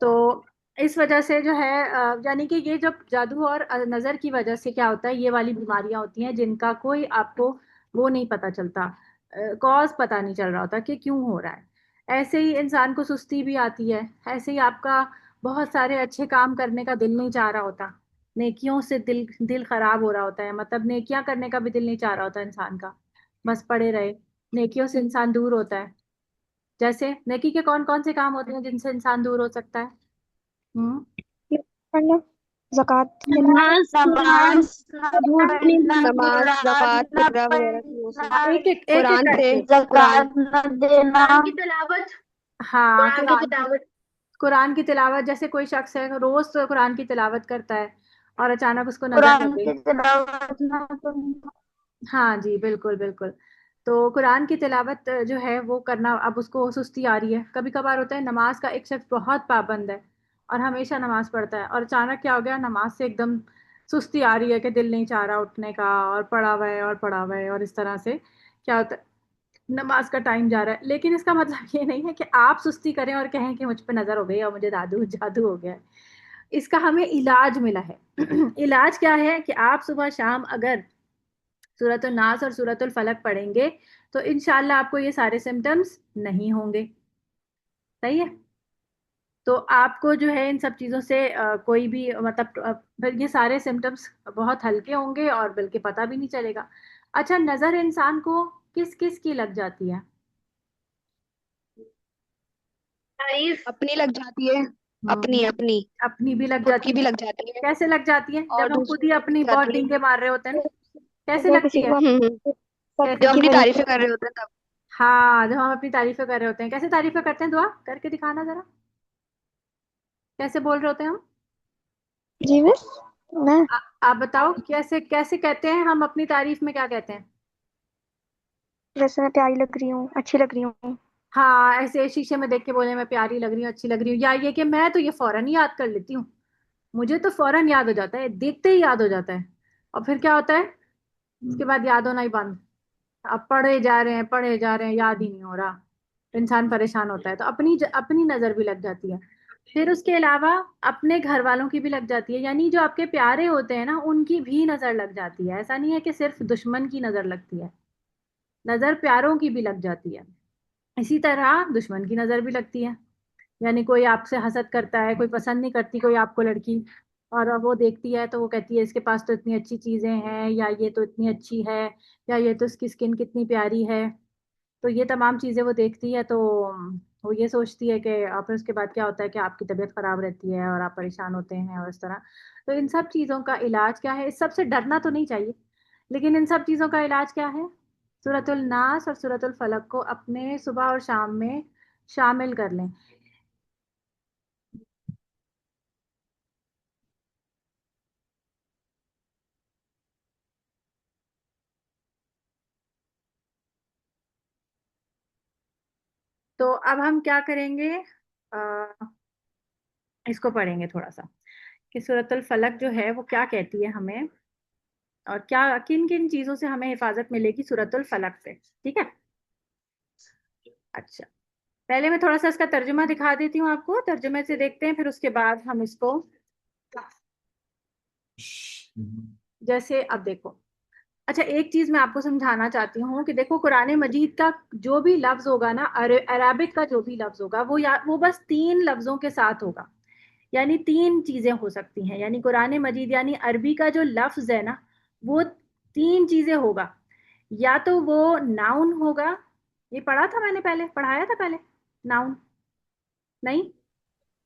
तो इस वजह से जो है यानी कि ये जब जादू और नजर की वजह से क्या होता है, ये वाली बीमारियां होती हैं जिनका कोई आपको वो नहीं पता चलता, कॉज पता नहीं चल रहा होता कि क्यों हो रहा है। ऐसे ही इंसान को सुस्ती भी आती है। ऐसे ही आपका बहुत सारे अच्छे काम करने का दिल नहीं चाह रहा होता, नेकियों से दिल दिल खराब हो रहा होता है, मतलब नेकियां करने का भी दिल नहीं चाह रहा होता इंसान का, बस पड़े रहे। नेकियों से इंसान दूर होता है। जैसे नेकी के कौन कौन से काम होते हैं जिनसे इंसान दूर हो सकता है? हम्म। पढ़ना, जक़ात देना, नमाज, कुरान, नमाज ना झूठ नहीं पढ़ना, बोलना। नमाज, कुरान ज़कात, ना हिजरा वगैरह की वो सब। पढ़ना, एक एक कुरान से, करके। कुरान। ज़कात ना देना, कुरान की तिलावत, हाँ, कुरान की कुरान की, तिलावत। कुरान की तिलावत। जैसे कोई शख्स है रोज तो कुरान की तिलावत करता है और अचानक उसको नजर लग कुरान गई। की तिलावत ना करना। हाँ जी, बिल्कुल बिल्कुल। तो कुरान की तिलावत जो है वो करना, अब उसको सुस्ती आ रही है। कभी कभार होता है नमाज का एक शख्स बहुत पाबंद है और हमेशा नमाज पढ़ता है, और अचानक क्या हो गया, नमाज से एकदम सुस्ती आ रही है कि दिल नहीं चाह रहा उठने का, और पड़ा हुआ है और पड़ा हुआ है, और इस तरह से क्या होता है, नमाज का टाइम जा रहा है। लेकिन इसका मतलब ये नहीं है कि आप सुस्ती करें और कहें कि मुझ पे नजर हो गई और मुझे जादू जादू हो गया है। इसका हमें इलाज मिला है। इलाज क्या है कि आप सुबह शाम अगर सूरतुल नास और सूरतुल फलक पढ़ेंगे तो इंशाल्लाह आपको ये सारे सिम्टम्स नहीं होंगे। सही है। तो आपको जो है इन सब चीज़ों से कोई भी मतलब फिर ये सारे सिम्टम्स बहुत हल्के होंगे और बल्कि पता भी नहीं चलेगा। अच्छा, नज़र इंसान को किस किस की लग जाती है? तारीफ। अपनी लग जाती है। अपनी हम्म, अपनी अपनी भी लग खुद जाती की है। भी लग जाती है कैसे लग जाती है? और जब हम खुद दूसरों ही की भी अपनी लग बहुत जाती है। डींगे मार रहे होते हैं ना, कैसे अगर लगती किसी है? को कैसे? जब हम, अपनी तारीफें कर रहे होते हैं तब। हाँ, जब हम अपनी तारीफें कर रहे होते हैं, कैसे तारीफें करते हैं? दुआ करके दिखाना जरा, कैसे बोल रहे होते हैं हम? जी बस, मैं आप बताओ कैसे कैसे कहते हैं हम अपनी तारीफ में, क्या कहते हैं? जैसे मैं प्यारी लग रही हूँ, अच्छी लग रही हूँ। हाँ, ऐसे शीशे में देख के बोले मैं प्यारी लग रही हूँ, अच्छी लग रही हूँ, या ये कि मैं तो ये फौरन ही याद कर लेती हूँ, मुझे तो फौरन याद हो जाता है, देखते ही याद हो जाता है। और फिर क्या होता है, उसके बाद याद होना ही बंद। अब पढ़े जा रहे हैं पढ़े जा रहे हैं, याद ही नहीं हो रहा। इंसान परेशान होता है। तो अपनी नजर भी लग जाती है। फिर उसके अलावा अपने घर वालों की भी लग जाती है, यानी जो आपके प्यारे होते हैं ना उनकी भी नजर लग जाती है। ऐसा नहीं है कि सिर्फ दुश्मन की नजर लगती है, नजर प्यारों की भी लग जाती है। इसी तरह दुश्मन की नजर भी लगती है। यानी कोई आपसे हसद करता है, कोई पसंद नहीं करती कोई आपको लड़की, और अब वो देखती है तो वो कहती है इसके पास तो इतनी अच्छी चीजें हैं, या ये तो इतनी अच्छी है, या ये तो इसकी स्किन कितनी प्यारी है। तो ये तमाम चीजें वो देखती है, तो वो ये सोचती है कि, और फिर उसके बाद क्या होता है कि आपकी तबीयत खराब रहती है और आप परेशान होते हैं और इस तरह। तो इन सब चीजों का इलाज क्या है? इस सब से डरना तो नहीं चाहिए, लेकिन इन सब चीजों का इलाज क्या है? सूरतुल नास और सूरतुल फलक को अपने सुबह और शाम में शामिल कर लें। तो अब हम क्या करेंगे, इसको पढ़ेंगे थोड़ा सा कि सूरतुल फलक जो है वो क्या कहती है हमें, और क्या किन किन चीजों से हमें हिफाजत मिलेगी सूरतुल फलक से। ठीक है। अच्छा, पहले मैं थोड़ा सा इसका तर्जुमा दिखा देती हूँ आपको, तर्जुमे से देखते हैं, फिर उसके बाद हम इसको, जैसे अब देखो। अच्छा, एक चीज मैं आपको समझाना चाहती हूँ कि देखो कुरान मजीद का जो भी लफ्ज होगा ना, अरबिक का जो भी लफ्ज होगा वो वो बस तीन लफ्जों के साथ होगा। यानी तीन चीजें हो सकती हैं, यानी कुरान मजीद यानी अरबी का जो लफ्ज है ना, वो तीन चीजें होगा। या तो वो नाउन होगा, ये पढ़ा था मैंने, पहले पढ़ाया था पहले, नाउन नहीं?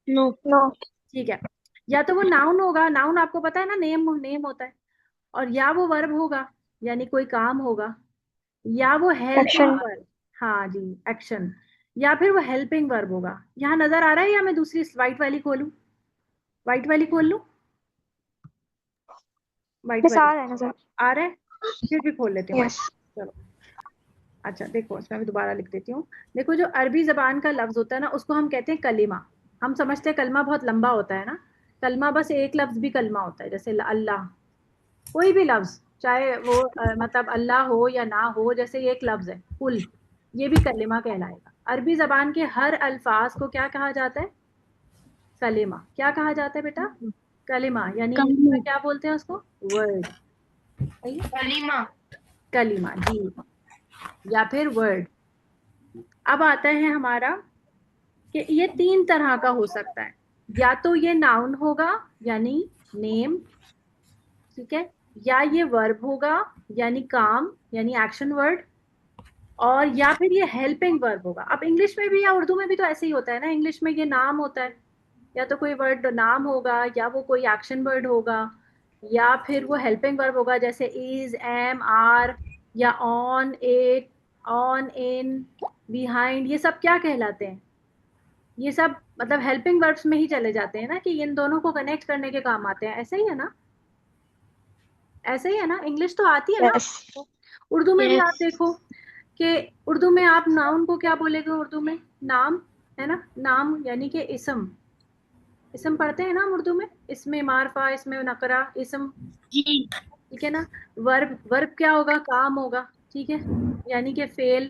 नो। नो। ठीक है। या तो वो नाउन होगा, नाउन आपको पता है ना, नेम नेम होता है। और या वो वर्ब होगा, यानी कोई काम होगा। या वो हेल्पिंग एक्शन। वर्ब, हाँ जी, एक्शन। या फिर वो हेल्पिंग वर्ब होगा। यहाँ नजर आ रहा है, या मैं दूसरी वाइट वाली खोलूं? वाइट वाली खोल लूं? वाइट बस वाली आ रहा है नजर। आ रहा है? फिर भी खोल लेती हूँ वाइट। यस। चलो। अच्छा देखो, इसमें भी दोबारा लिख देती हूँ। देखो, जो अरबी जबान का लफ्ज होता है ना उसको हम कहते हैं कलिमा। हम समझते हैं कलमा बहुत लंबा होता है ना, कलमा बस एक लफ्ज भी कलमा होता है, जैसे अल्लाह। कोई भी लफ्ज, चाहे वो मतलब अल्लाह हो या ना हो, जैसे ये एक लफ्ज है कुल, ये भी कलिमा कहलाएगा। अरबी जबान के हर अल्फाज को क्या कहा जाता है? कलिमा। क्या कहा जाता है बेटा? कलिमा, यानी इंग्लिश कलिमा। में क्या बोलते हैं उसको? वर्ड। सही है? कलीमा। कलिमा जी, या फिर वर्ड। अब आता है हमारा कि ये 3 तरह का हो सकता है। या तो ये नाउन होगा यानी नेम, ठीक है, या ये वर्ब होगा यानी काम यानी एक्शन वर्ड, और या फिर ये हेल्पिंग वर्ब होगा। अब इंग्लिश में भी या उर्दू में भी तो ऐसे ही होता है ना, इंग्लिश में ये नाम होता है, या तो कोई वर्ड नाम होगा, या वो कोई एक्शन वर्ड होगा, या फिर वो हेल्पिंग वर्ब होगा, जैसे इज, एम, आर, या on, at, on, in, behind. ये सब क्या कहलाते हैं? ये सब मतलब हेल्पिंग वर्ब्स में ही चले जाते हैं ना, कि इन दोनों को कनेक्ट करने के काम आते हैं। ऐसे ही है ना? ऐसे ही है ना? इंग्लिश तो आती है ना यस। आपको? उर्दू में भी आप यस। देखो कि उर्दू में आप नाउन को क्या बोलेगे? उर्दू में नाम, है ना? नाम यानी कि इसम। इसम पढ़ते हैं ना हम उर्दू में, इसमें मारफा, इसमें नकरा, इसम, जी। ठीक है ना? वर्ब, वर्ब क्या होगा? काम होगा, ठीक है, यानी कि फेल।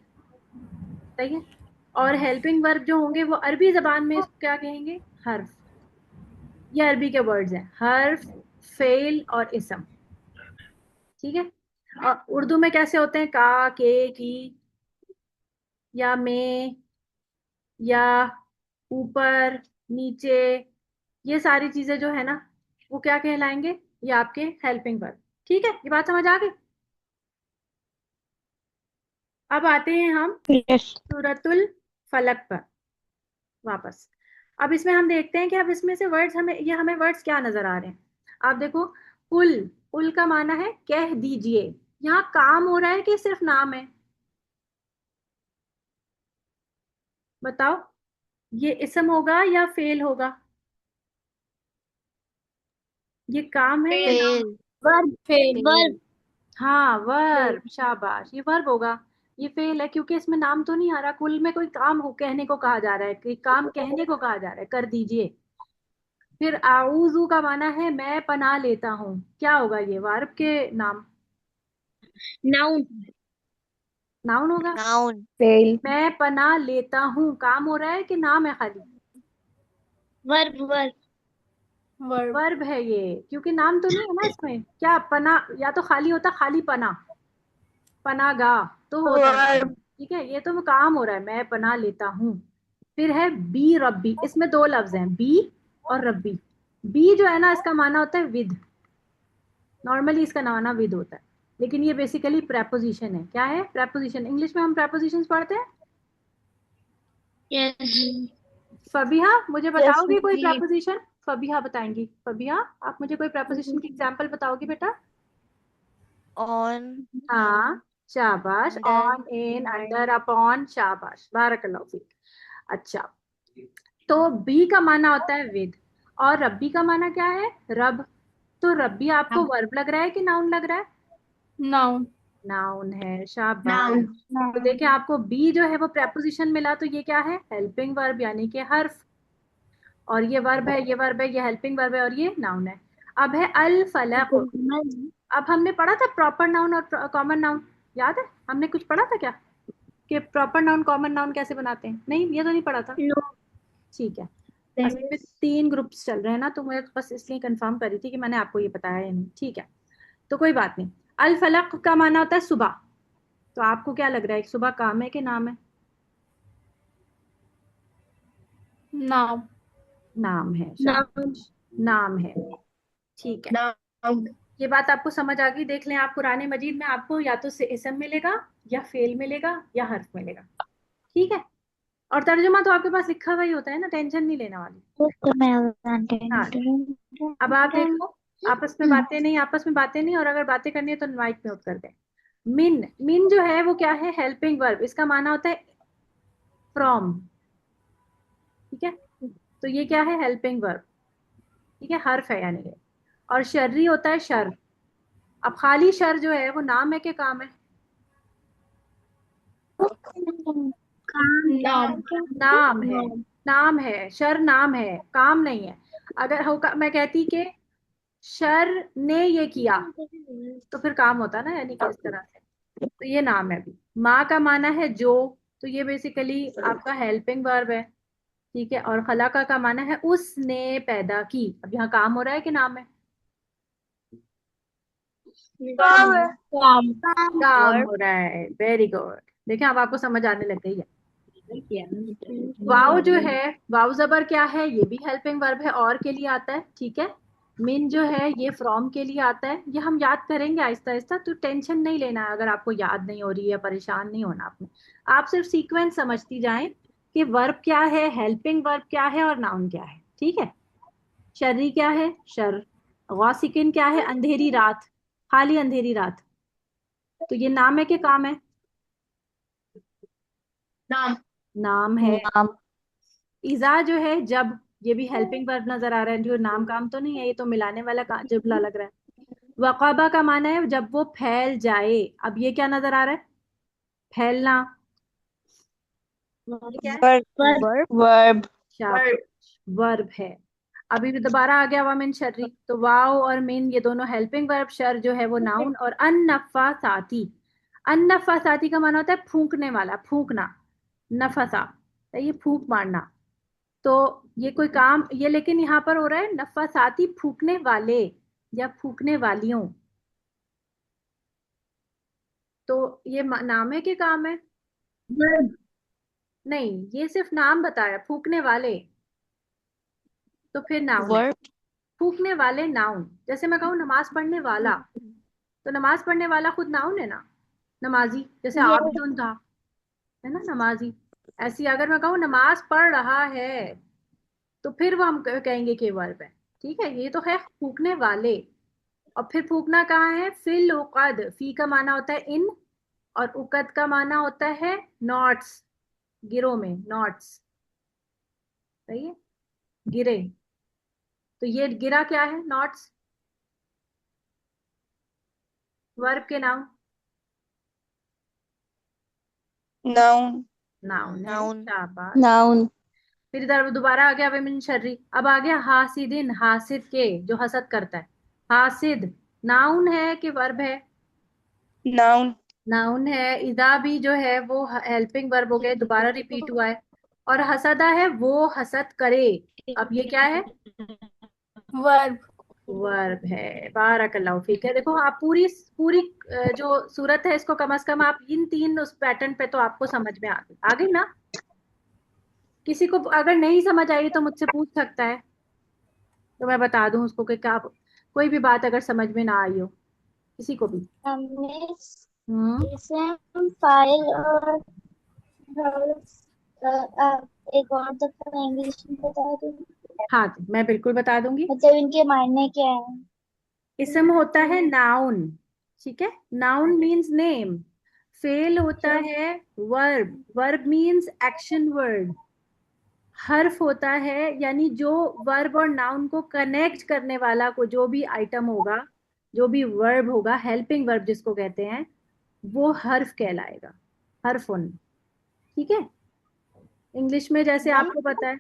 सही है। और हेल्पिंग वर्ब जो होंगे वो अरबी जबान में इसको क्या कहेंगे? हर्फ। ये अरबी के वर्ड्स हैं, हर्फ, फेल और इसम, ठीक है। और उर्दू में कैसे होते हैं? का, के, की, या में, या ऊपर, नीचे, ये सारी चीजें जो है ना, वो क्या कहलाएंगे? ये आपके हेल्पिंग वर्ब। ठीक है, ये बात समझ आ गई? अब आते हैं हम यस। सूरतुल फलक पर वापस। अब इसमें हम देखते हैं कि अब इसमें से वर्ड्स हमें, ये हमें वर्ड्स क्या नजर आ रहे हैं। आप देखो, कुल, कुल का माना है कह दीजिए। यहाँ काम हो रहा है कि सिर्फ नाम है? बताओ, ये इसम होगा या फेल होगा? ये काम है या नाम? फेल। वर्ब। फेल। वर्ब। हाँ, वर्ब, शाबाश, ये वर्ब होगा। ये फेल है क्योंकि इसमें नाम तो नहीं आ रहा। कुल में कोई काम हो कहने को कहा जा रहा है, कि काम कहने को कहा जा रहा है, कर दीजिए। फिर आऊजू का माना है मैं पनाह लेता हूँ। क्या होगा ये? वर्ब के नाम? नाउन। नाउन होगा। नाउन। फेल। मैं पनाह लेता हूँ काम हो रहा है कि नाम है खाली? वर्ब। वर्ब। वर्ब। वर्ब है ये, क्योंकि नाम तो नहीं है ना इसमें। क्या पना, या तो खाली होता खाली पना, पनागाह तो होता नाम, वर्ब। ठीक है। ये तो वो काम हो रहा है, मैं पनाह लेता हूँ। फिर है बी रब्बी। इसमें 2 लफ्ज हैं, बी और रब्बी। बी जो है ना, इसका माना होता है विद। नॉर्मली इसका माना विद होता है, लेकिन ये बेसिकली प्रेपोजिशन है। क्या है? प्रेपोजिशन। इंग्लिश में हम प्रेपोजिशंस पढ़ते हैं। यस। फबीहा, मुझे यस बताओगी कोई जी। प्रेपोजिशन? फबीहा बताएंगी। फबीहा, आप मुझे कोई प्रेपोजिशन की एग्जांपल बताओगी बेटा? ऑन। हाँ, शाबाश। Under. On, in, under, behind. Upon, शाबाश, बारकल्लाहु फीक। अच्छा, तो बी का माना होता है विद, और रब्बी का माना क्या है? रब। तो रब्बी आपको वर्ब लग रहा है कि नाउन लग रहा है? नाउन। नाउन है, शाबाश। नाउन। तो देखिए, आपको बी जो है वो प्रेपोजिशन मिला, तो ये क्या है? हेल्पिंग वर्ब यानी कि हर्फ। और ये वर्ब है, ये वर्ब है, ये हेल्पिंग वर्ब है, और ये नाउन है। अब है अल फलक। अब हमने पढ़ा था प्रॉपर नाउन और कॉमन नाउन, याद है? हमने कुछ पढ़ा था क्या, कि प्रॉपर नाउन कॉमन नाउन कैसे बनाते हैं? नहीं, ये तो नहीं पढ़ा था। नो। ठीक है। असल में 3 ग्रुप्स चल रहे हैं ना, तो मैं बस इसलिए कंफर्म करी थी कि मैंने आपको ये बताया या नहीं। ठीक है, तो कोई बात नहीं। अल फलक का माना होता है सुबह। तो आपको क्या लग रहा है, सुबह काम है कि नाम है? नाउन। नाम है, नाउन। शाबाश, नाम है। ठीक है, नाउन। ये बात आपको समझ आ गई। देख लें, आप कुरान मजीद में आपको या तो से इसम मिलेगा, या फेल मिलेगा, या हर्फ मिलेगा, ठीक है। और तर्जुमा तो आपके पास लिखा हुआ ही होता है ना, टेंशन नहीं लेने वाली। हाँ, अब आप देखो, आपस में बातें नहीं, और अगर बातें करनी है तो माइक म्यूट कर दें। मिन, मिन जो है वो क्या है? Helping verb. इसका माना होता है फ्रॉम, ठीक है। तो ये क्या है? हेल्पिंग वर्ब, ठीक है, हर्फ है यानी ये। और शर्री होता है शर। अब खाली शर जो है वो नाम है कि काम है? नाउन। नाम है, नाउन। नाम है। शर नाम है, काम नहीं है। अगर होगा, मैं कहती कि शर ने ये किया, तो फिर काम होता ना, यानी कि इस तरह से। तो ये नाम है। अभी माँ का माना है जो, तो ये बेसिकली आपका हेल्पिंग वर्ब है। ठीक है, और खलाका का माना है उसने पैदा की। अब यहाँ काम हो रहा है कि नाम है? काम काम हो रहा है, वेरी गुड। देखिए अब आपको समझ आने लग गई है। वाव जो है, वाव जबर क्या है, ये भी हेल्पिंग वर्ब है, और के लिए आता है। ठीक है, मिन जो है ये फ्रॉम के लिए आता है। ये हम याद करेंगे आहिस्ता आहिस्ता, तो टेंशन नहीं लेना है अगर आपको याद नहीं हो रही है, परेशान नहीं होना आपने। आप सिर्फ सीक्वेंस समझती जाएं कि वर्ब क्या है, हेल्पिंग वर्ब क्या है, और नाउन क्या है। ठीक है, शर्री क्या है, शर। गौसिकिन क्या है, अंधेरी रात, खाली अंधेरी रात। तो ये नाम है कि काम है? नाम नाम है। नाम। इजा जो है जब, ये भी हेल्पिंग वर्ब नजर आ रहा है, जो नाम काम तो नहीं है, ये तो मिलाने वाला जुमला लग रहा है। वकाबा का माना है जब वो फैल जाए। अब ये क्या नजर आ रहा है, फैलना। ये क्या है? वर्ब। शाबाश, वर्ब है। अभी भी दोबारा आ गया, मिन शर्री। तो वाव और मिन ये दोनों हेल्पिंग वर्ब, शर जो है वो नाउन, और अनफा साथी। अनफा साथी का माना होता है फूंकने वाला, फूंकना। नफसा, ये फूंक मारना। तो ये कोई काम, ये लेकिन यहाँ पर हो रहा है नफा साथी, फूकने वाले या फूकने वालियों। तो ये नाम है कि काम है? नहीं, ये सिर्फ नाम बताया, फूकने वाले, तो फिर नाउन है। वर्ब। फूकने वाले नाउन। जैसे मैं कहूँ नमाज पढ़ने वाला, तो नमाज पढ़ने वाला खुद नाउन है ना, नमाजी। जैसे आबिदुन था, है ना नमाजी। ऐसी अगर मैं कहूँ नमाज पढ़ रहा है, तो फिर वो हम कहेंगे कि वर्ब है। ठीक है, ये तो है फूकने वाले। और फिर फूकना कहाँ है, फिल उकद। फी का माना होता है इन, और उकद का माना होता है नॉट्स, गिरों में, नॉट्स। सही है, गिरे। तो ये गिरा क्या है, नॉट्स, वर्ब के नाउन। नाउन। नाउन है, नाउन। शाबाश। नाउन। फिर इधर दोबारा आ गया मिन शर्री। अब आ गया हासिदिन, हासिद के, जो हसद करता है। हासिद नाउन है कि वर्ब है? नाउन। नाउन है। इदा भी जो है वो हेल्पिंग वर्ब हो गए, दोबारा रिपीट हुआ है। और हसदा है वो हसद करे। अब ये क्या है, वर्ब वर्ब है। बारकल्लाहु फीक है। देखो आप पूरी पूरी जो सूरत है इसको कम से कम आप इन तीन उस पैटर्न पे तो आपको समझ में आ गई ना। किसी को अगर नहीं समझ आई तो मुझसे पूछ सकता है, तो मैं बता दूं उसको कि क्या, कोई भी बात अगर समझ में ना आई हो किसी को भी। हमने हम्म। इसम फाइल और आप एक और दफा इंग्लिश में बता दो, हाँ तो मैं बिल्कुल बता दूंगी। मतलब इनके मायने क्या है। इसम होता है नाउन, ठीक है, नाउन मीन्स नेम। फेल होता है verb, verb means action word. हर्फ होता है यानी जो वर्ब और नाउन को कनेक्ट करने वाला, को जो भी आइटम होगा, जो भी वर्ब होगा, हेल्पिंग वर्ब जिसको कहते हैं, वो हर्फ कहलाएगा, हर्फुन। ठीक है, इंग्लिश में जैसे आपको पता है,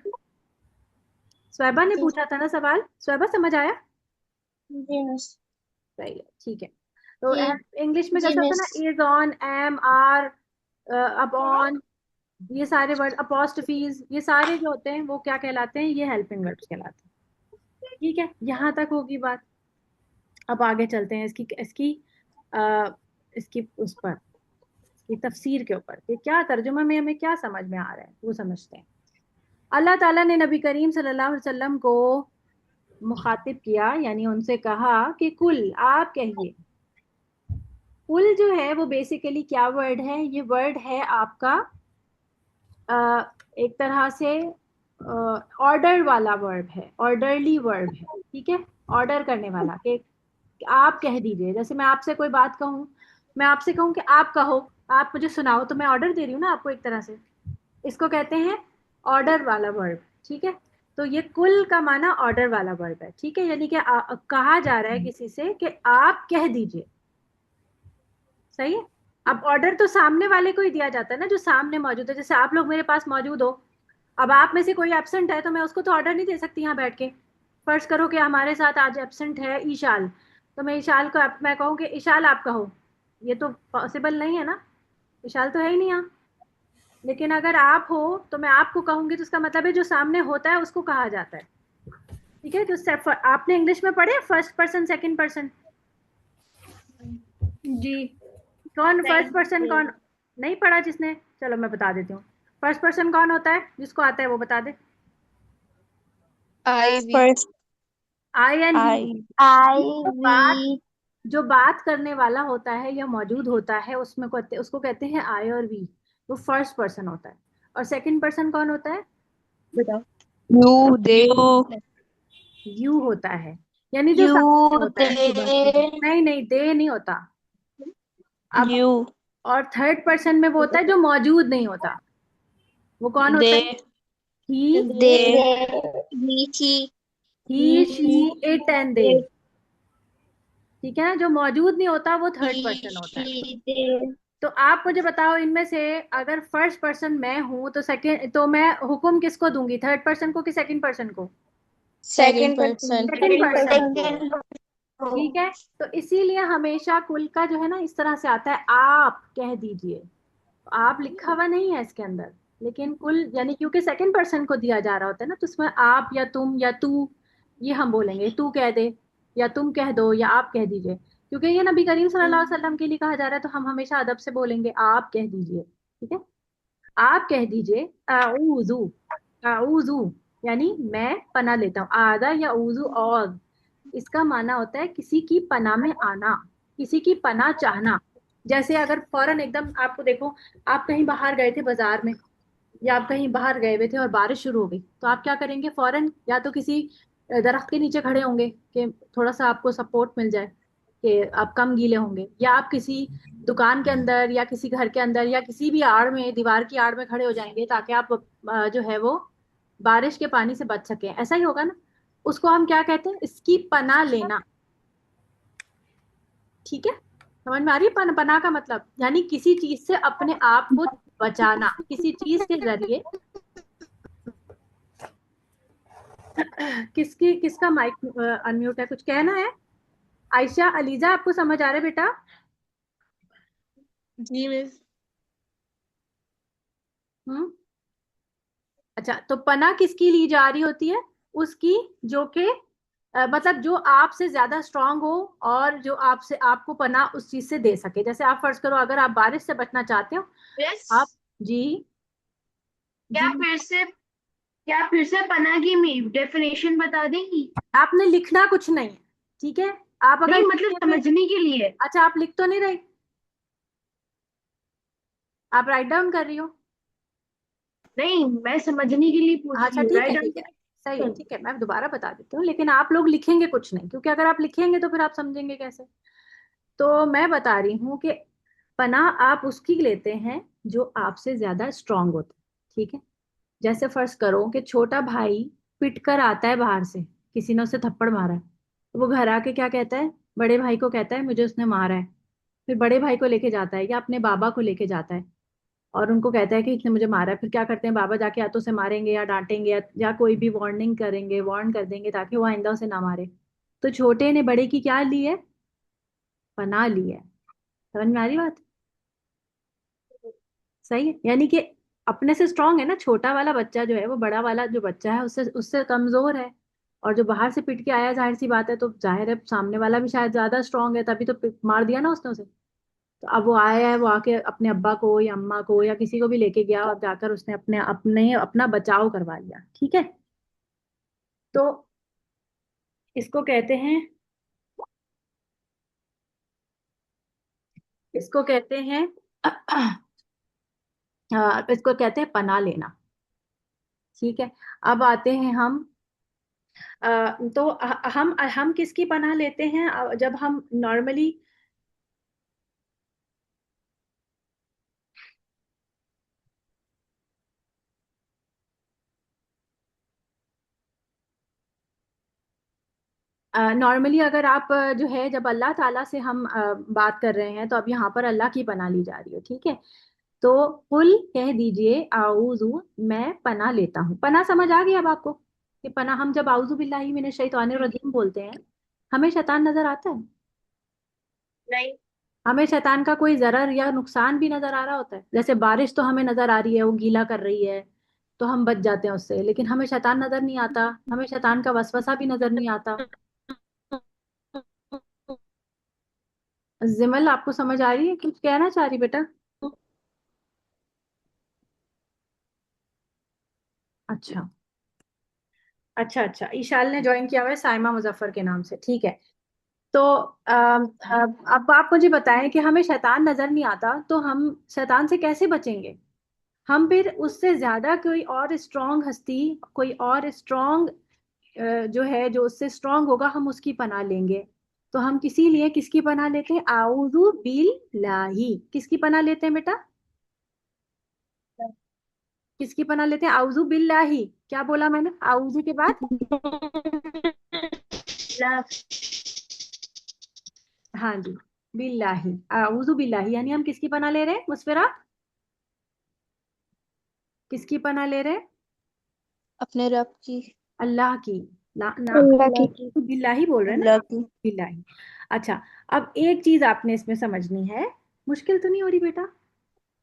स्वैबा ने जी पूछा था ना सवाल, स्वैबा समझ आया? जी मिस। सही है, ठीक है। तो जी इंग्लिश में जी जैसे होता मिस। है ना, इज ऑन, एम, आर, अब ऑन, ये सारे वर्ड, अपोस्ट्रोफीज, ये सारे जो होते हैं वो क्या कहलाते हैं, ये हेल्पिंग वर्ड्स कहलाते हैं। ठीक है, यहाँ तक होगी बात। अब आगे चलते हैं इसकी इसकी आ, इसकी उस पर, इसकी तफसीर के ऊपर कि क्या तर्जुमा में हमें क्या समझ में आ रहा है, वो समझते हैं। अल्लाह ताला ने नबी करीम सल्लल्लाहु अलैहि वसल्लम को मुखातिब किया, यानी उनसे कहा कि कुल, आप कहिए। कुल जो है वो बेसिकली क्या वर्ड है, ये वर्ड है आपका एक तरह से ऑर्डर वाला वर्ब है, ऑर्डरली वर्ब है। ठीक है, ऑर्डर करने वाला कि आप कह दीजिए। जैसे मैं आपसे कोई बात कहूँ, मैं आपसे कहूँ कि आप कहो, आप मुझे सुनाओ, तो मैं ऑर्डर दे रही हूँ ना आपको एक तरह से। इसको कहते हैं ऑर्डर वाला वर्ब। ठीक है, तो ये कुल का माना ऑर्डर वाला वर्ब है। ठीक है, यानी कि कहा जा रहा है किसी से कि आप कह दीजिए। सही है। अब ऑर्डर तो सामने वाले को ही दिया जाता है ना, जो सामने मौजूद है। जैसे आप लोग मेरे पास मौजूद हो, अब आप में से कोई एब्सेंट है, तो मैं उसको तो ऑर्डर नहीं दे सकती यहाँ बैठ के। फर्ज करो कि हमारे साथ आज एब्सेंट है ईशाल, तो मैं ईशाल को मैं कहूँ कि ईशाल आप कहो, ये तो पॉसिबल नहीं है ना, ईशाल तो है ही नहीं यहाँ। लेकिन अगर आप हो तो मैं आपको कहूंगी तो उसका मतलब है जो सामने होता है उसको कहा जाता है। ठीक है, जो आपने इंग्लिश में पढ़े फर्स्ट पर्सन सेकंड पर्सन? जी। कौन नहीं फर्स्ट पर्सन कौन? नहीं पढ़ा जिसने? चलो मैं बता देती हूँ। फर्स्ट पर्सन कौन होता है? जिसको आता है वो बता दे। I we First, I and he. I आई जो बात वी जो बात करने वाला होता है या मौजूद होता है उसको कहते हैं आई और वी। वो फर्स्ट पर्सन होता है। और सेकंड पर्सन कौन होता है? बताओ। you they यू होता है, यानी जो यू सामने होता दे है। नहीं नहीं, दे नहीं होता। अब you और थर्ड पर्सन में वो होता है जो मौजूद नहीं होता। वो कौन होता है? they he, they they he she he she, it and they. ठीक है ना, जो मौजूद नहीं होता वो थर्ड ही पर्सन होता है। शी दे तो आप मुझे बताओ इनमें से अगर फर्स्ट पर्सन मैं हूं तो सेकंड तो मैं हुक्म किसको दूंगी, थर्ड पर्सन को कि सेकंड पर्सन को? second second person. person second person को। सेकंड ठीक है, तो इसीलिए हमेशा कुल का जो है ना इस तरह से आता है, आप कह दीजिए। आप लिखा हुआ नहीं है इसके अंदर, लेकिन कुल यानी क्योंकि सेकंड पर्सन को दिया जा रहा होता है ना, तो उसमें आप या तुम या तू, ये हम बोलेंगे तू कह दे या तुम कह दो या आप कह दीजिए। क्योंकि ये नबी करीम सल्लल्लाहु अलैहि वसल्लम के लिए कहा जा रहा है तो हम हमेशा अदब से बोलेंगे आप कह दीजिए। ठीक है, आप कह दीजिए आऊजू। आऊजू यानी मैं पना लेता हूँ। आदा या ऊजू और इसका माना होता है किसी की पनाह में आना, किसी की पनाह चाहना। जैसे अगर फौरन एकदम आपको देखो, आप कहीं बाहर गए थे बाजार में या आप कहीं बाहर गए हुए थे और बारिश शुरू हो गई, तो आप क्या करेंगे? फौरन या तो किसी दरख्त के नीचे खड़े होंगे कि थोड़ा सा आपको सपोर्ट मिल जाए कि आप कम गीले होंगे, या आप किसी दुकान के अंदर या किसी घर के अंदर या किसी भी आड़ में, दीवार की आड़ में खड़े हो जाएंगे ताकि आप जो है वो बारिश के पानी से बच सके। ऐसा ही होगा ना। उसको हम क्या कहते हैं? इसकी पनाह लेना। ठीक है, समझ में आ रही है पनाह का मतलब? यानी किसी चीज से अपने आप को बचाना, किसी चीज के जरिए। किसका माइक अनम्यूट है? कुछ कहना है? आयशा, अलीजा, आपको समझ आ रहा है बेटा? जी मिस हम्म। अच्छा, तो पना किसकी ली जा रही होती है? उसकी जो कि मतलब जो आपसे ज्यादा स्ट्रांग हो और जो आपसे आपको पना उस चीज से दे सके। जैसे आप फर्ज करो अगर आप बारिश से बचना चाहते हो। यस। आप जी क्या जी फिर से क्या फिर से पना की डेफिनेशन बता देंगी? आपने लिखना कुछ नहीं है। ठीक है, आप अगर नहीं, मतलब समझने के लिए। अच्छा आप लिख तो नहीं रही, आप राइट डाउन कर रही हो? नहीं, मैं समझने के लिए पूछ रही अच्छा हूँ, ठीक है राइट ठीक है, सही है, आंसर। ठीक है, मैं दोबारा बता देती हूँ। लेकिन आप लोग लिखेंगे कुछ नहीं, क्योंकि अगर आप लिखेंगे तो फिर आप समझेंगे कैसे। तो मैं बता रही हूँ कि पनाह आप उसकी लेते हैं जो आपसे ज्यादा स्ट्रांग होते हैं। ठीक है, जैसे फर्ज करो कि छोटा भाई पिट कर आता है बाहर से, किसी ने उसे थप्पड़ मारा है, तो वो घर आके क्या कहता है? बड़े भाई को कहता है मुझे उसने मारा है। फिर बड़े भाई को लेके जाता है या अपने बाबा को लेके जाता है और उनको कहता है कि इसने मुझे मारा है। फिर क्या करते हैं? बाबा जाके या तो उसे मारेंगे या डांटेंगे या कोई भी वार्निंग करेंगे, वार्न कर देंगे ताकि वो आइंदा उसे ना मारे। तो छोटे ने बड़े की क्या ली है? पनाह ली है। समझ में आ रही बात? सही है, यानी कि अपने से स्ट्रांग है ना। छोटा वाला बच्चा जो है वो बड़ा वाला जो बच्चा है उससे उससे कमजोर है। और जो बाहर से पिट के आया, जाहिर सी बात है, तो जाहिर है सामने वाला भी शायद ज्यादा स्ट्रांग है, तभी तो मार दिया ना उसने उसे। तो अब वो आया है, वो आके अपने अब्बा को या अम्मा को या किसी को भी लेके गया और जाकर उसने अपने अपने अपना बचाव करवा लिया। ठीक है, तो इसको कहते हैं, इसको कहते हैं इसको कहते हैं पनाह लेना। ठीक है, अब आते हैं हम तो हम किसकी पनाह लेते हैं जब हम नॉर्मली नॉर्मली अगर आप जो है जब अल्लाह ताला से हम बात कर रहे हैं तो अब यहाँ पर अल्लाह की पनाह ली जा रही है। ठीक है, तो कुल कह दीजिए आऊजू, मैं पनाह लेता हूँ। पनाह समझ आ गई अब आपको कि पनाह हम जब आऊजू बिल्लाहि मिनश शैतानिर रजीम बोलते हैं, हमें शैतान नजर आता है? नहीं। हमें शैतान का कोई जरर या नुकसान भी नजर आ रहा होता है, जैसे बारिश तो हमें नजर आ रही है, वो गीला कर रही है तो हम बच जाते हैं उससे, लेकिन हमें शैतान नजर नहीं आता, हमें शैतान का वसवसा भी नजर नहीं आता। जिमल, आपको समझ आ रही है, कुछ कहना चाह रही बेटा? अच्छा अच्छा अच्छा, ईशाल ने ज्वाइन किया हुआ है साइमा मुजफ्फर के नाम से, ठीक है। तो अब आप मुझे बताएं कि हमें शैतान नजर नहीं आता तो हम शैतान से कैसे बचेंगे? हम फिर उससे ज्यादा कोई और स्ट्रांग हस्ती, कोई और स्ट्रांग जो है, जो उससे स्ट्रांग होगा, हम उसकी पनाह लेंगे। तो हम किसी लिए किसकी पनाह लेते हैं? आऊजु बिल्लाही। किसकी पनाह लेते हैं बेटा? किसकी पनाह लेते हैं? आऊजु बिल्लाही। क्या बोला मैंने आऊजु के बाद? लव। हाँ जी, बिल्लाही, आऊजु बिल्लाही, यानी हम किसकी पनाह ले रहे हैं मुस्फिरा? किसकी पनाह ले रहे हैं? अपने रब की। अल्लाह की। ना ना, अल्लाह अल्लाह की। की। तो बिल्लाही बोल रहे हैं ना, अल्लाह की। बिल्लाही। अच्छा, अब एक चीज आपने इसमें समझनी है, मुश्किल तो नहीं हो रही बेटा?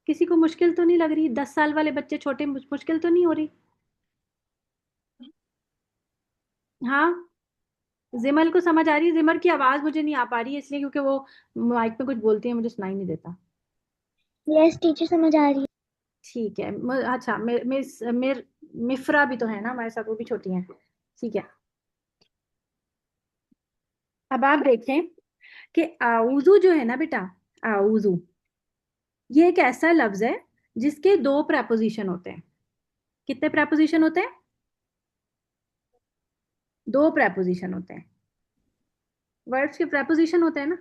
किसी को मुश्किल तो नहीं लग रही? 10 साल वाले बच्चे छोटे, मुश्किल तो नहीं हो रही? हाँ, जिमल को समझ आ रही है? जिमर की आवाज मुझे नहीं आ पा रही है इसलिए क्योंकि वो माइक में कुछ बोलती है, मुझे सुनाई नहीं देता। यस टीचर समझ आ रही है। ठीक है, अच्छा, मिफ्रा भी तो है ना हमारे साथ, वो भी छोटी हैं, ठीक है। अब आप देखें कि आउजू जो है ना बेटा, आउजू, ये एक ऐसा लफ्ज है जिसके दो प्रेपोजिशन होते हैं। कितने प्रेपोजिशन होते हैं? दो प्रेपोजिशन होते हैं। वर्ड्स के प्रेपोजिशन होते हैं ना।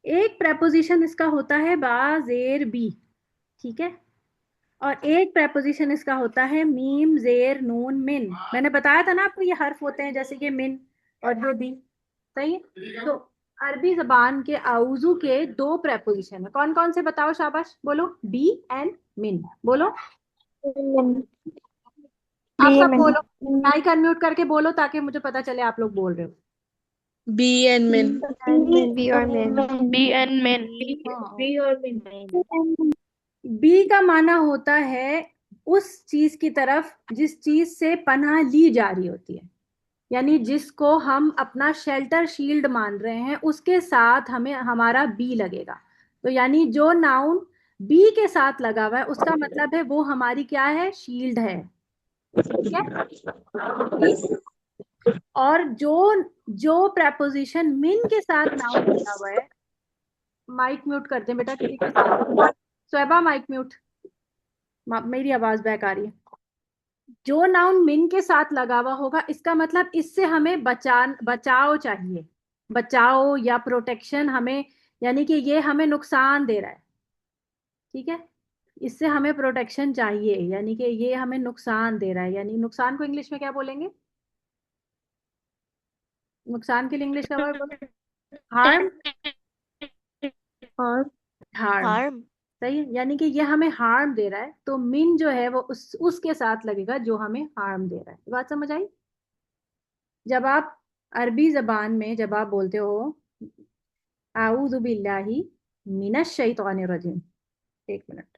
एक प्रेपोजिशन इसका होता है बा जेर बी, ठीक है, और एक प्रेपोजिशन इसका होता है मीम जेर नून मिन। मैंने बताया था ना आपको, ये हर्फ होते हैं जैसे कि मिन और जो बी, सही है। तो अरबी जबान के आउजू के दो प्रेपोजिशन है, कौन कौन से बताओ, शाबाश बोलो। बी एंड मिन, बोलो। आप बी सब में। बोलो, माइक अनम्यूट करके बोलो ताकि मुझे पता चले आप लोग बोल रहे हो। बी एंड मिन। बी और मेन। बी एंड मिन। बी और मिन। बी का माना होता है उस चीज की तरफ जिस चीज से पनाह ली जा रही होती है, यानी जिसको हम अपना शेल्टर शील्ड मान रहे हैं, उसके साथ हमें हमारा बी लगेगा। तो यानी जो नाउन बी के साथ लगा हुआ है उसका मतलब है वो हमारी क्या है? शील्ड है, ठीक है। और जो जो प्रेपोजिशन मिन के साथ नाउन लगा हुआ है, माइक म्यूट कर दें बेटा किसी के साथ। स्वैबा माइक म्यूट, मेरी आवाज बैक आ रही है। जो नाउन मिन के साथ लगा हुआ होगा इसका मतलब इससे हमें बचाव चाहिए, बचाओ या प्रोटेक्शन हमें, यानी कि ये हमें नुकसान दे रहा है, ठीक है। इससे हमें प्रोटेक्शन चाहिए, यानी कि ये हमें नुकसान दे रहा है, यानी नुकसान को इंग्लिश में क्या बोलेंगे? नुकसान के लिए इंग्लिश का वर्ड बोलो। हार्म। और हार्म, सही है, यानी कि ये हमें हार्म दे रहा है, तो मिन जो है वो उसके साथ लगेगा जो हमें हार्म दे रहा है। बात समझ आई? जब आप अरबी जबान में जब आप बोलते हो आऊज़ु बिल्लाहि मिनश शैतानिर रजीम, एक मिनट,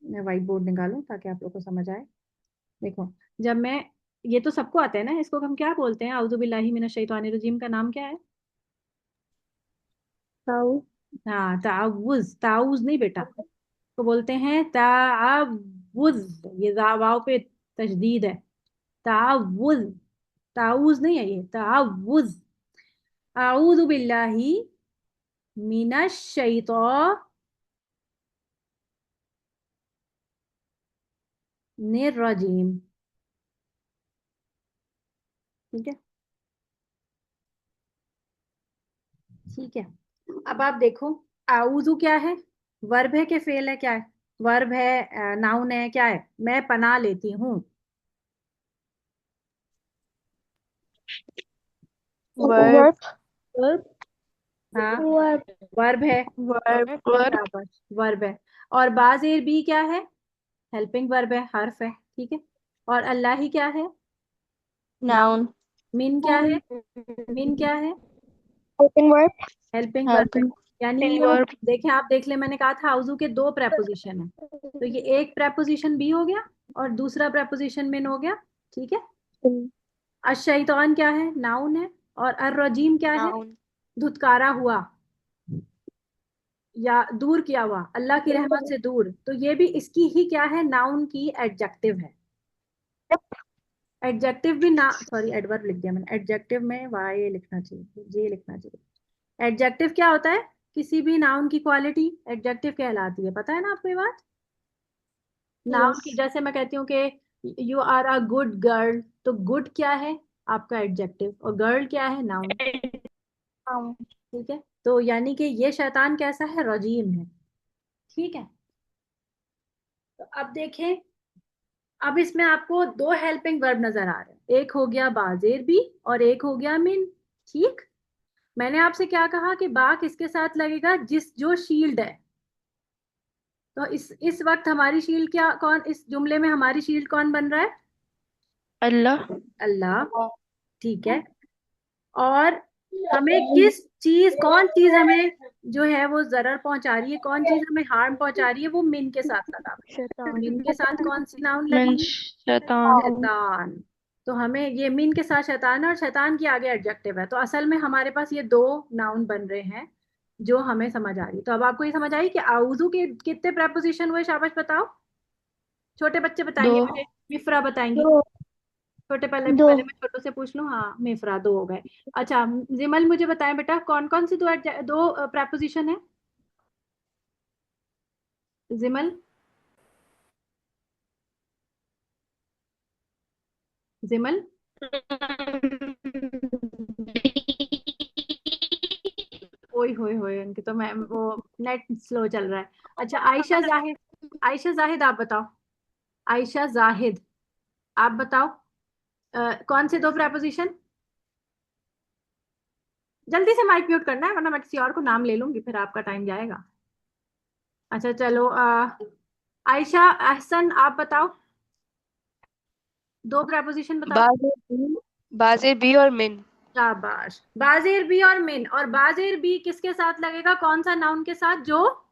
मैं व्हाइट बोर्ड निकालूं ताकि आप लोग को समझ आए। देखो, जब मैं, ये तो सबको आता है ना, इसको हम क्या बोलते हैं? आऊज़ु बिल्लाहि मिनश शैतानिर रजीम का नाम क्या है? ताऊ। हाँ, ताउज़, ताउज़ नहीं बेटा, तो बोलते हैं ताउज़, ये वाव पे तशदीद है, ताउज़, ताउज़ नहीं है, ये ताउज़। आऊज़ु बिल्लाहि मिनश शैतानिर रजीम, ठीक है, ठीक है। अब आप देखो, आऊजू क्या है? वर्ब है कि फेल है? क्या है? वर्ब है, नाउन है, क्या है? मैं पनाह लेती हूँ। वर्ब। वर्ब। हाँ, वर्ब। वर्ब है, वर्ब। वर्ब। शाबाश, वर्ब है। और बाजेर बी क्या है? हेल्पिंग वर्ब है, हर्फ है, ठीक है। और अल्लाह ही क्या है? नाउन। नाउन। मिन क्या है? मिन क्या है? Helping verb. Helping verb, Helping यानी ये verb. देखें आप देख ले, मैंने कहा था आउजू के दो प्रेपोजिशन है, तो ये एक प्रेपोजिशन बी हो गया और दूसरा प्रेपोजिशन मिन हो गया, ठीक है। अशैतान क्या है, नाउन है, और अर्रजीम क्या है, Noun. धुतकारा हुआ या दूर किया हुआ, अल्लाह की रहमत से दूर, तो ये भी इसकी ही क्या है, नाउन की एडजेक्टिव है। एडजेक्टिव भी ना, सॉरी एडवर्ब लिख दिया मैंने, एडजेक्टिव में वाई लिखना चाहिए, जे लिखना चाहिए। एडजेक्टिव क्या होता है, किसी भी नाउन की क्वालिटी एडजेक्टिव कहलाती है, पता है ना आपको ये बात। नाउन की, जैसे मैं कहती हूँ कि you are a good girl, तो गुड क्या है आपका एडजेक्टिव, और गर्ल क्या है, नाउन, ठीक है। तो यानी कि ये शैतान कैसा है, रजीम है, ठीक है। तो अब देखें, अब इसमें आपको दो हेल्पिंग वर्ब नजर आ रहे हैं, एक हो गया बाजेर भी और एक हो गया मिन, ठीक। मैंने आपसे क्या कहा कि बा किसके साथ लगेगा, जिस जो शील्ड है, तो इस वक्त हमारी शील्ड क्या, कौन, इस जुमले में हमारी शील्ड कौन बन रहा है, Allah. अल्लाह, ठीक है। और हमें किस चीज, कौन चीज हमें जो है वो जरर पहुंचा रही है, कौन चीज हमें हार्म पहुंचा रही है, वो मिन के साथ लगा हुआ है। मिन के साथ कौन सी नाउन लगी Min है, shaitan. शैतान। तो हमें ये मीन के साथ शैतान है और शैतान के आगे एडजेक्टिव है, तो असल में हमारे पास ये दो नाउन बन रहे हैं जो हमें समझ आ रही। तो अब आपको ये समझ आई कि आउजू के कितने प्रपोजिशन हुए, शाबाश बताओ, छोटे बच्चे बताएंगे दो. मुझे, मिफ्रा बताएंगी, दो. छोटे, पहले दो. पहले मैं छोटों से पूछ लूं, हाँ मिफ्रा दो हो गए। अच्छा जिमल मुझे बताएं बेटा, कौन कौन सी दो प्रपोजिशन है, जिमल, जिमल, ओए होए होए, उनके तो मैं वो नेट स्लो चल रहा है। अच्छा आयशा जाहिद, आयशा जाहिद आप बताओ, आयशा जाहिद आप बताओ, कौन से दो प्रपोजिशन, जल्दी से माइक म्यूट करना है वरना मैं किसी और को नाम ले लूंगी, फिर आपका टाइम जाएगा। अच्छा चलो, आयशा अहसन आप बताओ, दो प्रपोजिशन बताओ। बाजेर बी और मिन. शाबाश, बाजेर बी और मिन, और बाजेर बी किसके साथ लगेगा, कौन सा नाउन के साथ, जो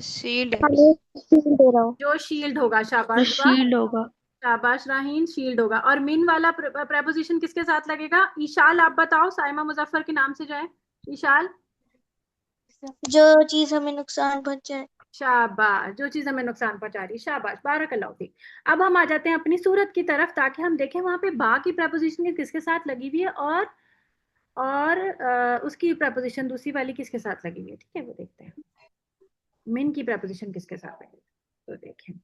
शील्ड. हमें शील्ड दे रहा हूँ. जो शील्ड होगा, जो शाबाश हुआ, शील्ड होगा. शाबाश राहीन, शील्ड होगा। और मिन वाला प्रपोजिशन किसके साथ लगेगा, ईशाल आप बताओ, साइमा मुजफ्फर के नाम से जो है, ईशाल, जो चीज हमें नुकसान पहुंचाए। शाबाश, जो चीज हमें नुकसान पहुंचा रही है, शाबाश, बारकल्लाहु फीक। अब हम आ जाते हैं अपनी सूरत की तरफ, ताकि हम देखें वहां पे बा की प्रपोजिशन किसके साथ लगी हुई है, और उसकी प्रपोजिशन दूसरी वाली किसके साथ लगी हुई है, ठीक है, वो देखते हैं। मिन की प्रपोजिशन किसके साथ लगी है, तो देखें,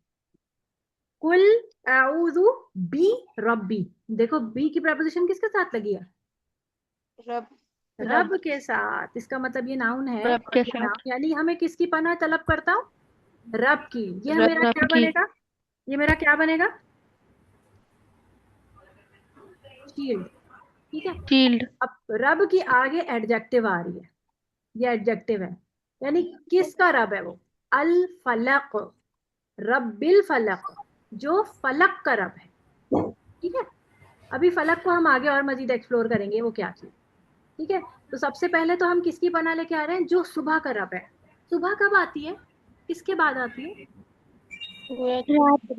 कुल आऊज़ु बी रब्बी, देखो बी की प्रपोजिशन किसके साथ लगी है, रब. रब के साथ, इसका मतलब ये नाउन है, रब और के ये साथ. नाउन यानी हमें किसकी पनाह तलब करता हूँ, रब की। ये मेरा रब क्या की. बनेगा, ये मेरा क्या बनेगा, शील्ड, ठीक है। शील्ड. अब रब की आगे एडजेक्टिव आ रही है, ये एडजेक्टिव है, यानी किसका रब है वो, अल फलक, रब्बिल फलक, जो फलक का रब है, ठीक है। अभी फलक को हम आगे और मजीद एक्सप्लोर करेंगे वो क्या चीज, ठीक है। तो सबसे पहले तो हम किसकी पनाह लेके आ रहे हैं, जो सुबह का रब है। सुबह कब आती है, किसके बाद आती है, रात के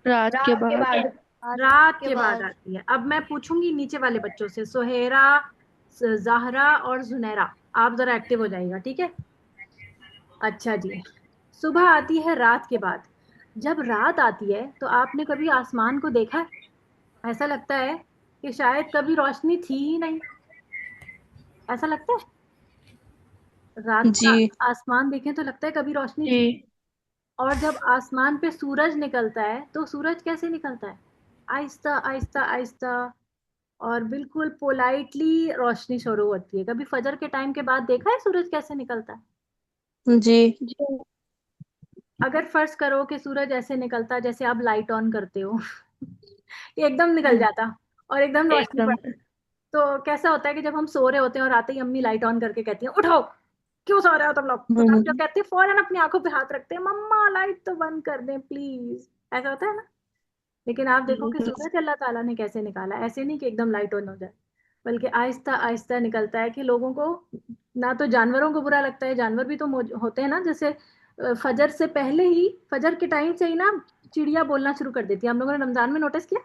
रात के बाद. बाद, रात के बाद आती है। अब मैं पूछूंगी नीचे वाले बच्चों से, सुहेरा, जहरा और जुनैरा, आप जरा एक्टिव हो जाइएगा, ठीक है। अच्छा जी, सुबह आती है रात के बाद। जब रात आती है तो आपने कभी आसमान को देखा है, ऐसा लगता है कि शायद कभी रोशनी थी ही नहीं, ऐसा लगता है, रात का जी. आसमान देखें तो लगता है कभी रोशनी थी। जी. और जब आसमान पे सूरज निकलता है तो सूरज कैसे निकलता है, आहिस्ता आहिस्ता आहिस्ता, और बिल्कुल पोलाइटली रोशनी शुरू होती है। कभी फजर के टाइम के बाद देखा है सूरज कैसे निकलता है, जी. अगर फर्ज करो कि सूरज ऐसे निकलता जैसे आप लाइट ऑन करते हो ये एकदम निकल जाता और एकदम रोशनी एकदम. पड़ती, तो कैसा होता है कि जब हम सो रहे होते हैं और आते ही अम्मी लाइट ऑन करके कहती हैं उठो, क्यों सो रहे हो तुम लोग, तो हम जो कहते हैं फौरन अपनी आंखों पे हाथ रखते हैं, मम्मा लाइट तो बंद कर दें प्लीज, ऐसा होता है ना। लेकिन आप देखो कि सूरज अल्लाह ताला ने कैसे निकाला, ऐसे नहीं कि एकदम लाइट ऑन हो जाए, बल्कि आहिस्ता आहिस्ता निकलता है कि लोगों को, ना तो जानवरों को बुरा लगता है, जानवर भी तो होते हैं ना, जैसे फजर से पहले ही, फजर के टाइम से ही ना चिड़िया बोलना शुरू कर देती है। हम लोगों ने रमजान में नोटिस किया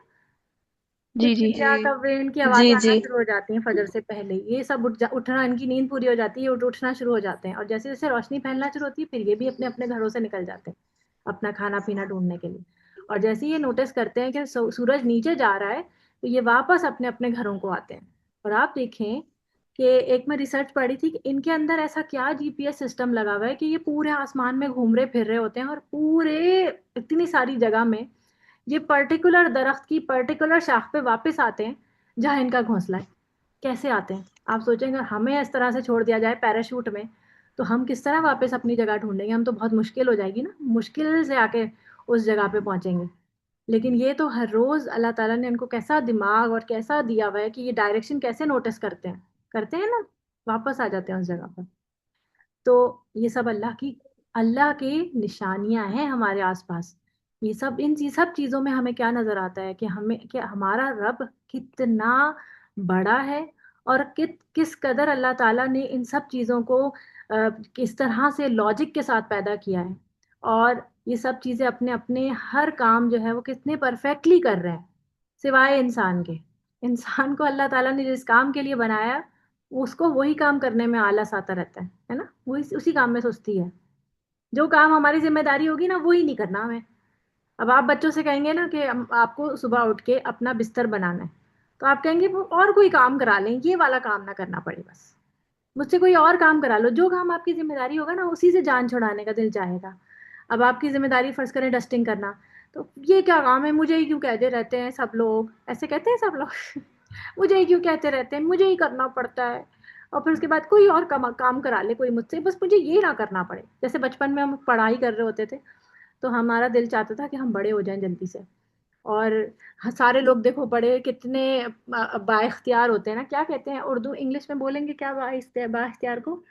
कि जी जी चिड़िया जी कव्वे इनकी जी आवाजें आना जी। शुरू हो जाती हैं फजर से पहले ही। ये सब उठना, इनकी नींद पूरी हो जाती है, उठना शुरू हो जाते हैं, और जैसे जैसे रोशनी फैलना शुरू होती है फिर ये भी अपने अपने घरों से निकल जाते हैं अपना खाना पीना ढूंढने के लिए। और जैसे ही ये नोटिस करते हैं कि सूरज नीचे जा रहा है, तो ये वापस अपने अपने घरों को आते हैं। और आप देखें कि एक मैं रिसर्च पढ़ी थी कि इनके अंदर ऐसा क्या जीपीएस सिस्टम लगा हुआ है कि ये पूरे आसमान में घूम रहे फिर रहे होते हैं, और पूरे इतनी सारी जगह में ये पर्टिकुलर दरख्त की पर्टिकुलर शाख पे वापस आते हैं जहां इनका घोंसला है। कैसे आते हैं? आप सोचेंगे हमें इस तरह से छोड़ दिया जाए पैराशूट में, तो हम किस तरह वापस अपनी जगह ढूंढेंगे? हम तो बहुत मुश्किल हो जाएगी ना, मुश्किल से आके उस जगह पे पहुंचेंगे। लेकिन ये तो हर रोज अल्लाह ताला ने इनको कैसा दिमाग और कैसा दिया हुआ है कि ये डायरेक्शन कैसे नोटिस करते हैं ना, वापस आ जाते हैं उस जगह पर। तो ये सब अल्लाह की निशानियां हैं हमारे आसपास। ये सब, इन सब चीजों में हमें क्या नजर आता है कि हमारा रब कितना बड़ा है, और किस कदर अल्लाह ताला ने इन सब चीजों को किस तरह से लॉजिक के साथ पैदा किया है। और ये सब चीजें अपने अपने हर काम जो है वो कितने परफेक्टली कर रहे हैं, सिवाय इंसान के। इंसान को अल्लाह ताला ने जिस काम के लिए बनाया, उसको वही काम करने में आलस आता रहता है ना, वही उसी काम में सुस्ती है। जो काम हमारी जिम्मेदारी होगी ना वही नहीं करना हमें। अब आप बच्चों से कहेंगे ना कि आपको सुबह उठ के अपना बिस्तर बनाना है, तो आप कहेंगे वो और कोई काम करा लें, ये वाला काम ना करना पड़े, बस मुझसे कोई और काम करा लो। जो काम आपकी जिम्मेदारी होगा ना उसी से जान छुड़ाने का दिल चाहेगा। अब आपकी जिम्मेदारी फर्ज करें डस्टिंग करना, तो ये क्या काम है, मुझे ही क्यों कहते रहते हैं सब लोग, ऐसे कहते हैं सब लोग मुझे ही क्यों कहते रहते हैं, मुझे ही करना पड़ता है। और फिर उसके बाद कोई और काम करा ले कोई मुझसे, बस मुझे ये ना करना पड़े। जैसे बचपन में हम पढ़ाई कर रहे होते थे, तो हमारा दिल चाहता था कि हम बड़े हो जाएं जल्दी से। और सारे लोग देखो बड़े कितने बाइख्तियार होते हैं ना, क्या कहते हैं उर्दू इंग्लिश में बोलेंगे क्या बाइख्तियार को?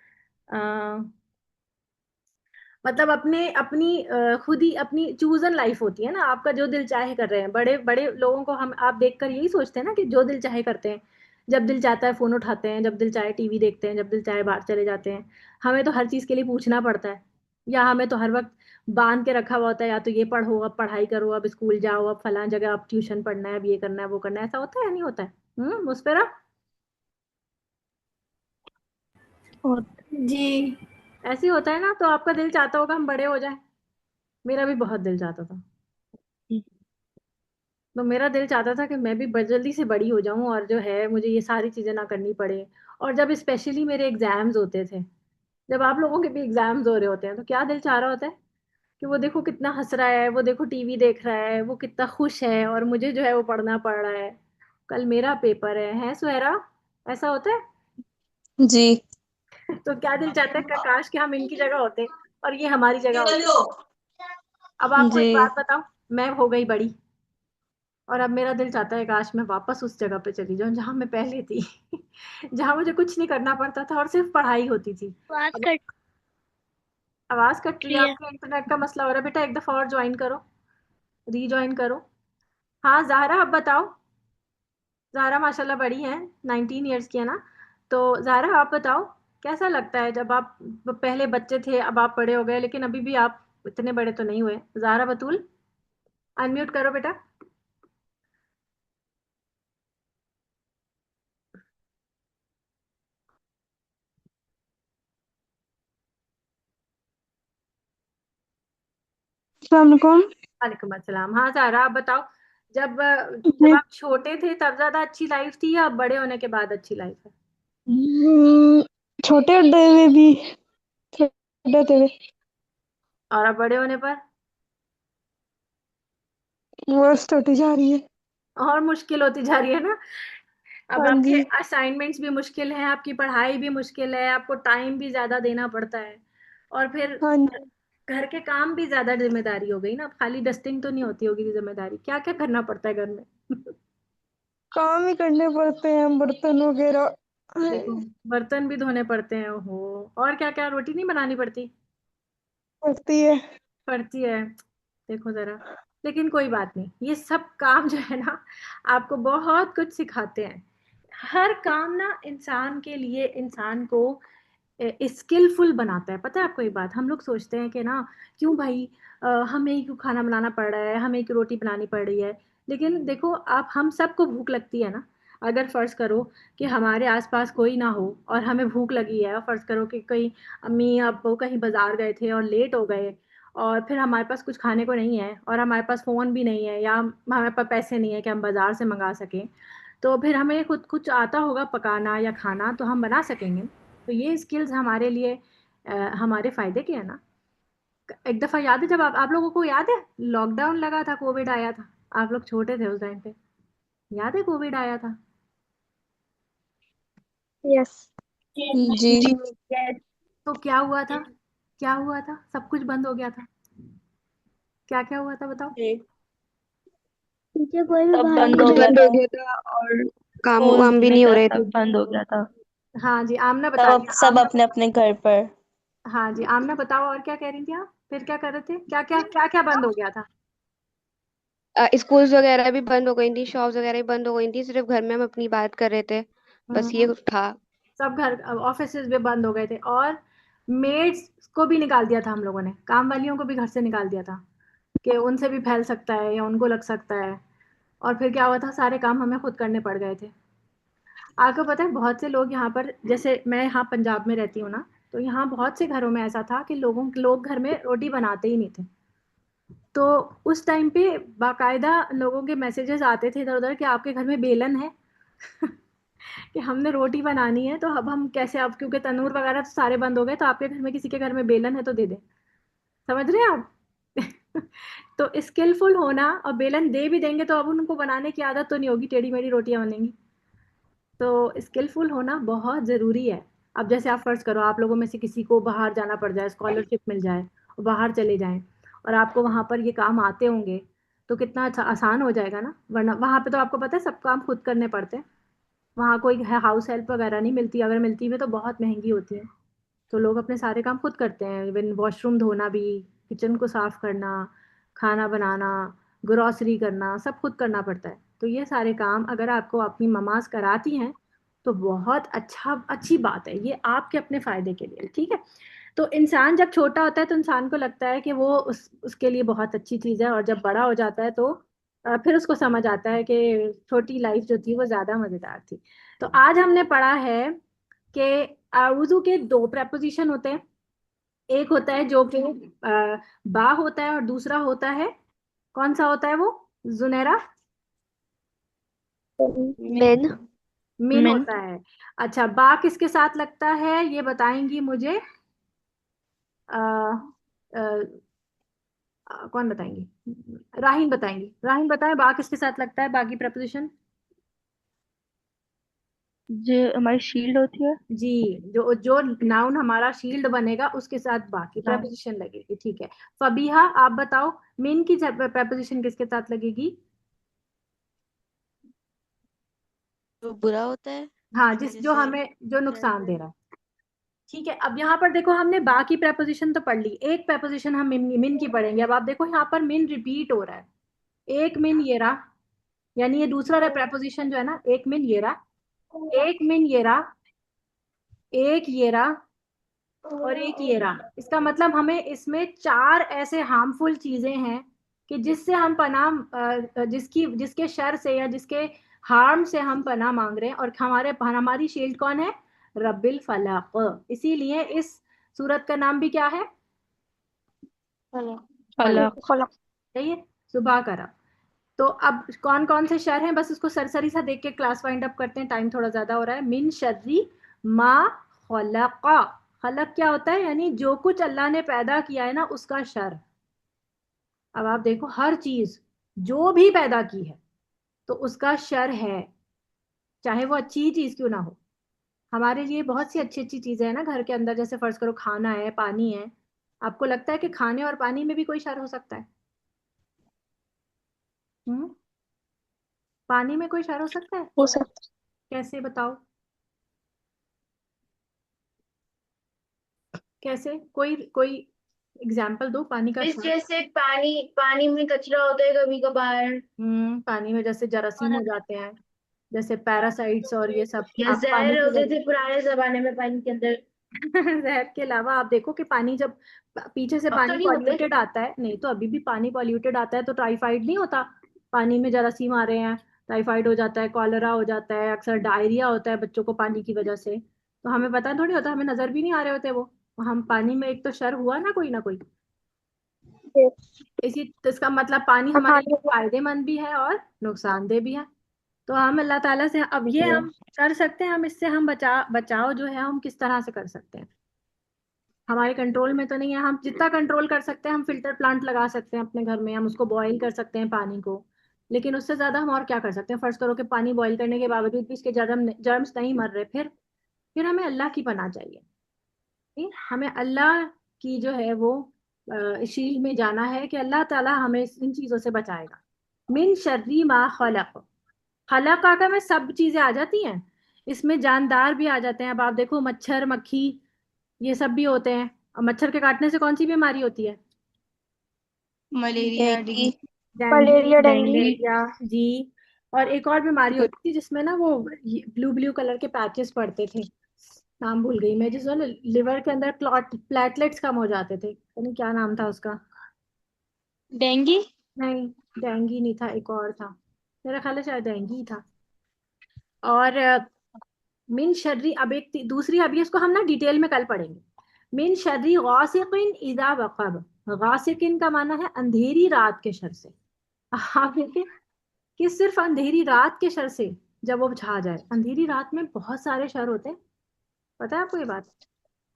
मतलब अपने अपनी खुद ही अपनी चूजन लाइफ होती है ना, आपका जो दिल चाहे कर रहे हैं। बड़े बड़े लोगों को हम आप देखकर यही सोचते हैं ना कि जो दिल चाहे करते हैं। जब दिल चाहता है फोन उठाते हैं, जब दिल चाहे टीवी देखते हैं, जब दिल चाहे बाहर चले जाते हैं। हमें तो हर चीज के लिए पूछना पड़ता है, या हमें तो हर वक्त बांध के रखा हुआ होता है, या तो ये पढ़ो, अब पढ़ाई करो, अब स्कूल जाओ, अब फलां जगह अब ट्यूशन पढ़ना है, अब ये करना है वो करना है। ऐसा होता है या नहीं होता है? मुस्फिरा और जी, ऐसे ही होता है ना। तो आपका दिल चाहता होगा हम बड़े हो जाएं। मेरा भी बहुत दिल चाहता था। तो मेरा दिल चाहता था कि मैं भी जल्दी से बड़ी हो जाऊं, और जो है मुझे ये सारी चीजें ना करनी पड़े। और जब स्पेशली मेरे एग्जाम्स होते थे, जब आप लोगों के भी एग्जाम्स हो रहे होते हैं, तो क्या दिल चाह रहा होता है कि वो देखो कितना हंस रहा है, वो देखो टीवी देख रहा है, वो कितना खुश है, और मुझे जो है वो पढ़ना पड़ रहा है। कल मेरा पेपर है सुहेरा? ऐसा होता है जी तो क्या दिल चाहता है काश कि हम इनकी जगह होते और ये हमारी जगह होते। अब आपको जी। एक बात बताऊं, मैं हो गई बड़ी, और अब मेरा दिल चाहता है काश मैं वापस उस जगह पे चली जाऊं जहां मैं पहले थी जहां मुझे कुछ नहीं करना पड़ता था और सिर्फ पढ़ाई होती थी। आवाज अब कट आवाज कट रही है, रही है। आपके इंटरनेट का मसला हो रहा है बेटा, एक दफा और ज्वाइन करो, रीज्वाइन करो। हाँ ज़ाहरा, अब बताओ। ज़ाहरा माशाल्लाह बड़ी है, 19 ईयर्स की है ना। तो ज़ाहरा आप बताओ, कैसा लगता है जब आप पहले बच्चे थे, अब आप बड़े हो गए, लेकिन अभी भी आप इतने बड़े तो नहीं हुए। ज़ाहरा बतूल, अनम्यूट करो बेटा। अस्सलाम वालेकुम। वालेकुम अस्सलाम। हाँ ज़ाहरा आप बताओ, जब जी। आप छोटे थे तब ज्यादा अच्छी लाइफ थी, या अब बड़े होने के बाद अच्छी लाइफ है? छोटे होते हुए भी, छोटे होते हुए और अब बड़े होने पर वर्स्ट होती जा रही है। और मुश्किल होती जा रही है ना। अब हाँ आपके जी। असाइनमेंट्स भी मुश्किल हैं, आपकी पढ़ाई भी मुश्किल है, आपको टाइम भी ज्यादा देना पड़ता है। और फिर हाँ जी। घर के काम भी ज्यादा जिम्मेदारी हो गई ना। अब खाली डस्टिंग तो नहीं होती होगी जिम्मेदारी, क्या क्या करना पड़ता है घर में काम ही करने पड़ते हैं, बर्तन वगैरह। देखो, बर्तन भी धोने पड़ते हैं, ओहो। और क्या क्या, रोटी नहीं बनानी पड़ती? पड़ती है। पड़ती है, देखो जरा। लेकिन कोई बात नहीं, ये सब काम जो है ना आपको बहुत कुछ सिखाते हैं। हर काम ना इंसान के लिए इंसान को स्किलफुल बनाता है। पता है आपको एक बात, हम लोग सोचते हैं कि ना क्यों भाई, हमें ही क्यों खाना बनाना पड़ रहा है, हमें ही क्यों रोटी बनानी पड़ रही है। लेकिन देखो आप, हम सबको भूख लगती है ना। अगर फर्ज करो कि हमारे आसपास कोई ना हो और हमें भूख लगी है, और फर्ज करो कि कोई अम्मी अब्बू कहीं बाजार गए थे और लेट हो गए, और फिर हमारे पास कुछ खाने को नहीं है और हमारे पास फ़ोन भी नहीं है या हमारे पास पैसे नहीं है कि हम बाजार से मंगा सकें, तो फिर हमें खुद कुछ आता होगा पकाना या खाना तो हम बना सकेंगे। तो ये स्किल्स हमारे लिए हमारे फायदे के है ना। एक दफा याद है, जब आप लोगों को याद है लॉकडाउन लगा था, कोविड आया था, आप लोग छोटे थे उस टाइम पे, याद है कोविड आया था। यस। जी। Yes. तो क्या हुआ था, क्या हुआ था, सब कुछ बंद हो गया था। क्या क्या हुआ था बताओ। जी। टीचर कोई भी सब बाहर बंद नहीं हो कुछ जा गया बंद रहा हो था, था। गया था और काम स्कूल वाम भी नहीं हो ट्विटर रहे थे। सब बंद हो गया था। हाँ जी, आमना सब बताइए, सब आमना। अपने अपने घर पर। हाँ जी, आमना बताओ, और क्या कह रही थी आप, फिर क्या कर रहे थे, क्या क्या क्या क्या बंद हो गया था। स्कूल्स वगैरह भी बंद हो गई थी, शॉप्स वगैरह भी बंद हो गई थी, सिर्फ घर में हम अपनी बात कर रहे थे। बस हम्म। ये था। सब घर ऑफिस भी बंद हो गए थे, और मेड्स को भी निकाल दिया था हम लोगों ने, काम वालियों को भी घर से निकाल दिया था कि उनसे भी फैल सकता है या उनको लग सकता है। और फिर क्या हुआ था, सारे काम हमें खुद करने पड़ गए थे। आपको पता है बहुत से लोग यहाँ पर, जैसे मैं यहाँ पंजाब में रहती हूँ ना, तो यहाँ बहुत से घरों में ऐसा था कि लोग घर में रोटी बनाते ही नहीं थे। तो उस टाइम पे बाकायदा लोगों के मैसेजेस आते थे इधर उधर कि आपके घर में बेलन है कि हमने रोटी बनानी है, तो अब हम कैसे, अब क्योंकि तंदूर वगैरह तो सारे बंद हो गए, तो आपके घर में किसी के घर में बेलन है तो दे दे। समझ रहे हैं आप। तो स्किलफुल होना, और बेलन दे भी देंगे तो अब उनको बनाने की आदत तो नहीं होगी, टेढ़ी मेढ़ी रोटियां बनेंगी। तो स्किलफुल होना बहुत ज़रूरी है। अब जैसे आप फर्ज करो, आप लोगों में से किसी को बाहर जाना पड़ जाए, स्कॉलरशिप मिल जाए और बाहर चले जाएं, और आपको वहाँ पर ये काम आते होंगे, तो कितना अच्छा आसान हो जाएगा ना। वरना वहाँ पे तो आपको पता है सब काम खुद करने पड़ते हैं। वहाँ कोई हाउस हेल्प वगैरह नहीं मिलती, अगर मिलती भी तो बहुत महंगी होती है। तो लोग अपने सारे काम खुद करते हैं, इवन वॉशरूम धोना भी, किचन को साफ करना, खाना बनाना, ग्रोसरी करना, सब खुद करना पड़ता है। तो ये सारे काम अगर आपको अपनी ममाज कराती हैं तो बहुत अच्छी बात है, ये आपके अपने फायदे के लिए, ठीक है। तो इंसान जब छोटा होता है तो इंसान को लगता है कि वो उसके लिए बहुत अच्छी चीज़ है, और जब बड़ा हो जाता है तो फिर उसको समझ आता है कि छोटी लाइफ जो थी वो ज़्यादा मज़ेदार थी। तो आज हमने पढ़ा है कि आउज़ू के दो प्रपोजिशन होते हैं। एक होता है जो कि बा होता है, और दूसरा होता है, कौन सा होता है वो, जुनेरा। मेन। मिन मिन। होता है। अच्छा, बा किसके साथ लगता है ये बताएंगी मुझे, आ, आ, कौन बताएंगी, राहीन बताएंगी, राहीन बताएं बा किसके साथ लगता है, बाकी प्रपोजिशन। जो हमारी शील्ड होती है। जी, जो जो नाउन हमारा शील्ड बनेगा उसके साथ बाकी हाँ। प्रपोजिशन लगेगी, ठीक है। फबीहा आप बताओ, मिन की प्रपोजिशन किसके साथ लगेगी। जो बुरा होता है, हाँ, उसमें जिस जो जैसे हमें जो डर। नुकसान दे रहा है। ठीक है, अब यहाँ पर देखो हमने बा की प्रपोजिशन तो पढ़ ली, एक प्रपोजिशन हम मिन की पढ़ेंगे। अब आप देखो यहाँ पर मिन रिपीट हो रहा है, एक मिन ये रहा, यानी ये दूसरा प्रपोजिशन जो है ना, एक मिन ये रहा, एक मिन ये रहा, एक ये रहा, और एक ये रहा। इसका मतलब हमें इसमें चार ऐसे हार्मफुल चीजें हैं कि जिससे हम पनाह जिसकी जिसके शर से या जिसके हार्म से हम पनाह मांग रहे हैं, और हमारी शील्ड कौन है, रब्बिल फलक। इसीलिए इस सूरत का नाम भी क्या है, फलक। फलक। फलक। फलक। सही है, सुबह का रब। तो अब कौन कौन से शर हैं, बस उसको सरसरी सा देख के क्लास वाइंड अप करते हैं, टाइम थोड़ा ज्यादा हो रहा है। मिन शर्री मा खलका। खलक क्या होता है, यानी जो कुछ अल्लाह ने पैदा किया है ना उसका शर। अब आप देखो हर चीज जो भी पैदा की है तो उसका शर है, चाहे वो अच्छी ही चीज क्यों ना हो। हमारे लिए बहुत सी अच्छी अच्छी चीजें हैं ना घर के अंदर, जैसे फर्ज करो खाना है, पानी है। आपको लगता है कि खाने और पानी में भी कोई शर हो सकता है। हम्म, पानी में कोई शर हो सकता है, हो सकता कैसे बताओ, कैसे, कोई कोई एग्जाम्पल दो पानी का इस शर। जैसे पानी पानी में कचरा होता है कभी कभार। पानी में जैसे जरासीम और हो अगर जाते हैं। जैसे पैरासाइट्स और ये सब या आप पानी जहर की होते वजह थे पुराने जमाने में पानी के अंदर। जहर के अलावा आप देखो कि पानी जब पीछे से अब तो पानी नहीं होते। पॉल्यूटेड आता है, नहीं तो अभी भी पानी पॉल्यूटेड आता है तो टाइफाइड नहीं होता। पानी में जरासीम आ रहे हैं, टाइफाइड हो जाता है, कॉलरा हो जाता है, अक्सर डायरिया होता है बच्चों को पानी की वजह से। तो हमें पता थोड़ी होता, हमें नजर भी नहीं आ रहे होते वो। हम पानी में एक तो शर हुआ ना कोई। Yes. इसी तो इसका मतलब पानी और हमारे पानी लिए फायदेमंद भी है और नुकसानदेह भी है। तो हम अल्लाह ताला से अब ये हम कर सकते हैं, हम इससे हम बचाव जो है हम किस तरह से कर सकते हैं, हमारे कंट्रोल में तो नहीं है। हम जितना कंट्रोल कर सकते हैं, हम फिल्टर प्लांट लगा सकते हैं अपने घर में, हम उसको बॉईल कर सकते हैं पानी को। लेकिन उससे ज्यादा हम और क्या कर सकते हैं? फर्ज करो कि पानी बॉईल करने के बावजूद भी इसके जर्म्स नहीं मर रहे, फिर हमें अल्लाह की पनाह चाहिए। ठीक? हमें अल्लाह की जो है वो शील में जाना है कि अल्लाह ताला हमें इन चीजों से बचाएगा। मिन शर्री मा खलक, खलक आकर में सब चीजें आ जाती हैं, इसमें जानदार भी आ जाते हैं। अब आप देखो मच्छर मक्खी ये सब भी होते हैं। और मच्छर के काटने से कौन सी बीमारी होती है? Malaria dengue, dengue. Dengue, malaria, dengue. Malaria जी। और एक और बीमारी होती थी जिसमें ना वो ब्लू ब्लू कलर के पैचेस पड़ते थे, नाम भूल गई मैं, जिसमें लिवर के अंदर क्लॉट प्लेटलेट्स कम हो जाते थे, पता नहीं क्या नाम था उसका। डेंगी। नहीं, डेंगी नहीं था, एक और था, मेरा ख्याल है शायद डेंगी ही था। और मिन शर्री, अब एक दूसरी, अभी इसको हम ना डिटेल में कल पढ़ेंगे। मिन शर्री गासिकिन इजा वक़ब, गासिकिन का माना है अंधेरी रात के शर से। आप देखिए कि सिर्फ अंधेरी रात के शर से, जब वो छा जाए, अंधेरी रात में बहुत सारे शर होते हैं, पता है आपको ये बात?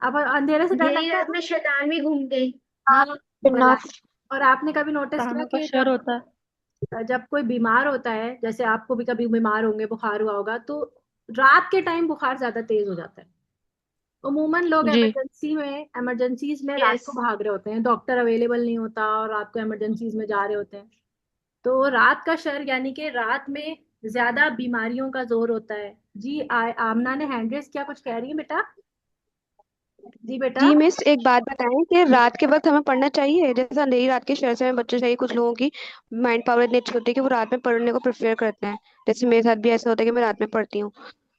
अब अंधेरे से डर अंधेरी लगता है रात में शैतान भी घूमते हैं। ना? हाँ, बला। फिन्नास। और आपने कभी नोटिस किया कहाँ का कि शर होता है? जब कोई बीमार होता है, जैसे आपको भी कभी बीमार होंगे, बुखार हुआ होगा, तो रात के टाइम बुखार ज्यादा तेज हो जाता है। उमूमन लोग जी। इमरजेंसीज में रात यस। को भाग रहे होते हैं, डॉक्टर अवेलेबल नहीं होता और रात को इमरजेंसीज में जा रहे होते हैं। तो रात का शर यानी कि रात में ज्यादा बीमारियों का जोर होता है। जी आमना ने हैंड रेस किया, कुछ कह रही है बेटा? जी बेटा। जी मिस, एक बात बताएं कि रात के वक्त हमें पढ़ना चाहिए? जैसे अंधेरी रात के शहर से हमें बच्चे चाहिए, कुछ लोगों की माइंड पावर इतनी अच्छी होती है कि वो रात में पढ़ने को प्रेफर करते हैं। जैसे मेरे साथ भी ऐसा होता है कि मैं रात में पढ़ती हूँ।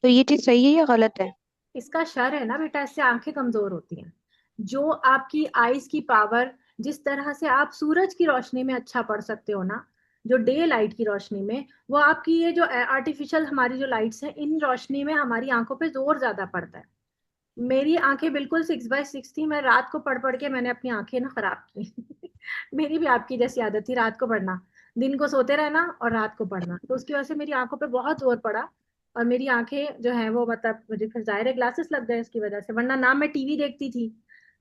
तो ये चीज सही है या गलत है? इसका शर है ना बेटा, इससे आंखें कमजोर होती हैं। जो आपकी आईज की पावर, जिस तरह से आप सूरज की रोशनी में अच्छा पढ़ सकते हो ना, जो डे लाइट की रोशनी में, वो आपकी ये जो आर्टिफिशियल हमारी जो लाइट्स हैं, इन रोशनी में हमारी आंखों पे जोर ज्यादा पड़ता है। मेरी आंखें बिल्कुल 6/6 थी, मैं रात को पढ़ पढ़ के मैंने अपनी आंखें ना खराब की। मेरी भी आपकी जैसी आदत थी रात को पढ़ना, दिन को सोते रहना और रात को पढ़ना, तो उसकी वजह से मेरी आंखों पे बहुत जोर पड़ा। और मेरी आंखें जो है वो, मतलब मुझे फिर जाहिर है ग्लासेस लग गए इसकी वजह से, वरना ना मैं टीवी देखती थी,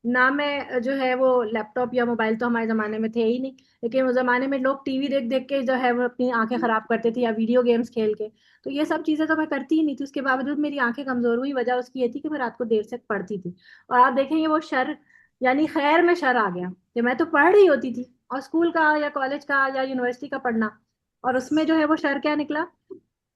ना मैं जो है वो लैपटॉप या मोबाइल तो हमारे जमाने में थे ही नहीं। लेकिन उस जमाने में लोग टीवी देख देख के जो है वो अपनी आंखें खराब करते थे, या वीडियो गेम्स खेल के। तो ये सब चीजें तो मैं करती ही नहीं थी, उसके बावजूद मेरी आंखें कमजोर हुई, वजह उसकी ये थी कि मैं रात को देर से पढ़ती थी। और आप देखेंगे वो शर, यानी खैर में शर आ गया कि मैं तो पढ़ रही होती थी, और स्कूल का या कॉलेज का या यूनिवर्सिटी का पढ़ना, और उसमें जो है वो शर क्या निकला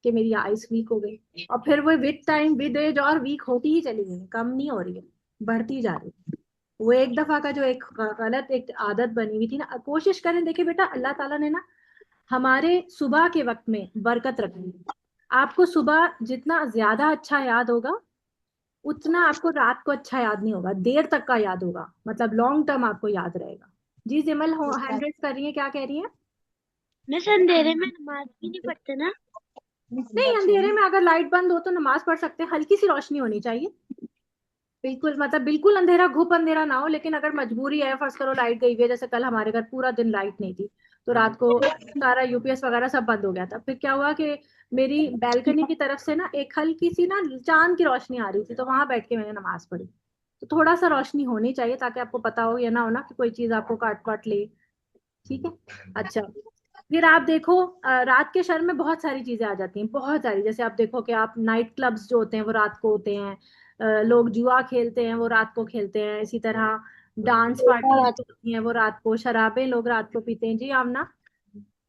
कि मेरी आइस वीक हो गई। और फिर वो विद टाइम विद एज और वीक होती ही चली गई, कम नहीं हो रही है, बढ़ती जा रही है। वो एक दफा का जो एक गलत एक आदत बनी हुई थी ना, कोशिश करें, देखिए बेटा अल्लाह ताला ने ना हमारे सुबह के वक्त में बरकत रखी है। आपको सुबह जितना ज्यादा अच्छा याद होगा, उतना आपको रात को अच्छा याद नहीं होगा, देर तक का याद होगा, मतलब लॉन्ग टर्म आपको याद रहेगा। जी जिमल हैंड रेस कर रही है, क्या कह रही है? मिस अंधेरे में नमाज भी नहीं पढ़ते ना? नहीं, अंधेरे में अगर लाइट बंद हो तो नमाज पढ़ सकते हैं, हल्की सी रोशनी होनी चाहिए। बिल्कुल, मतलब बिल्कुल अंधेरा घुप अंधेरा ना हो, लेकिन अगर मजबूरी है, फर्ज करो लाइट गई हुई है, जैसे कल हमारे घर पूरा दिन लाइट नहीं थी, तो रात को सारा यूपीएस वगैरह सब बंद हो गया था। फिर क्या हुआ कि मेरी बैल्कनी की तरफ से ना एक हल्की सी ना चांद की रोशनी आ रही थी, तो वहां बैठ के मैंने नमाज पढ़ी। तो थोड़ा सा रोशनी होनी चाहिए ताकि आपको पता हो, ये ना हो ना कि कोई चीज आपको काट वाट ले। ठीक है। अच्छा, फिर आप देखो रात के शहर में बहुत सारी चीजें आ जाती हैं, बहुत सारी। जैसे आप देखो कि आप नाइट क्लब्स जो होते हैं वो रात को होते हैं, लोग जुआ खेलते हैं वो रात को खेलते हैं, इसी तरह डांस पार्टीज जो होती हैं वो रात को, शराबें लोग रात को पीते हैं। जी आमना।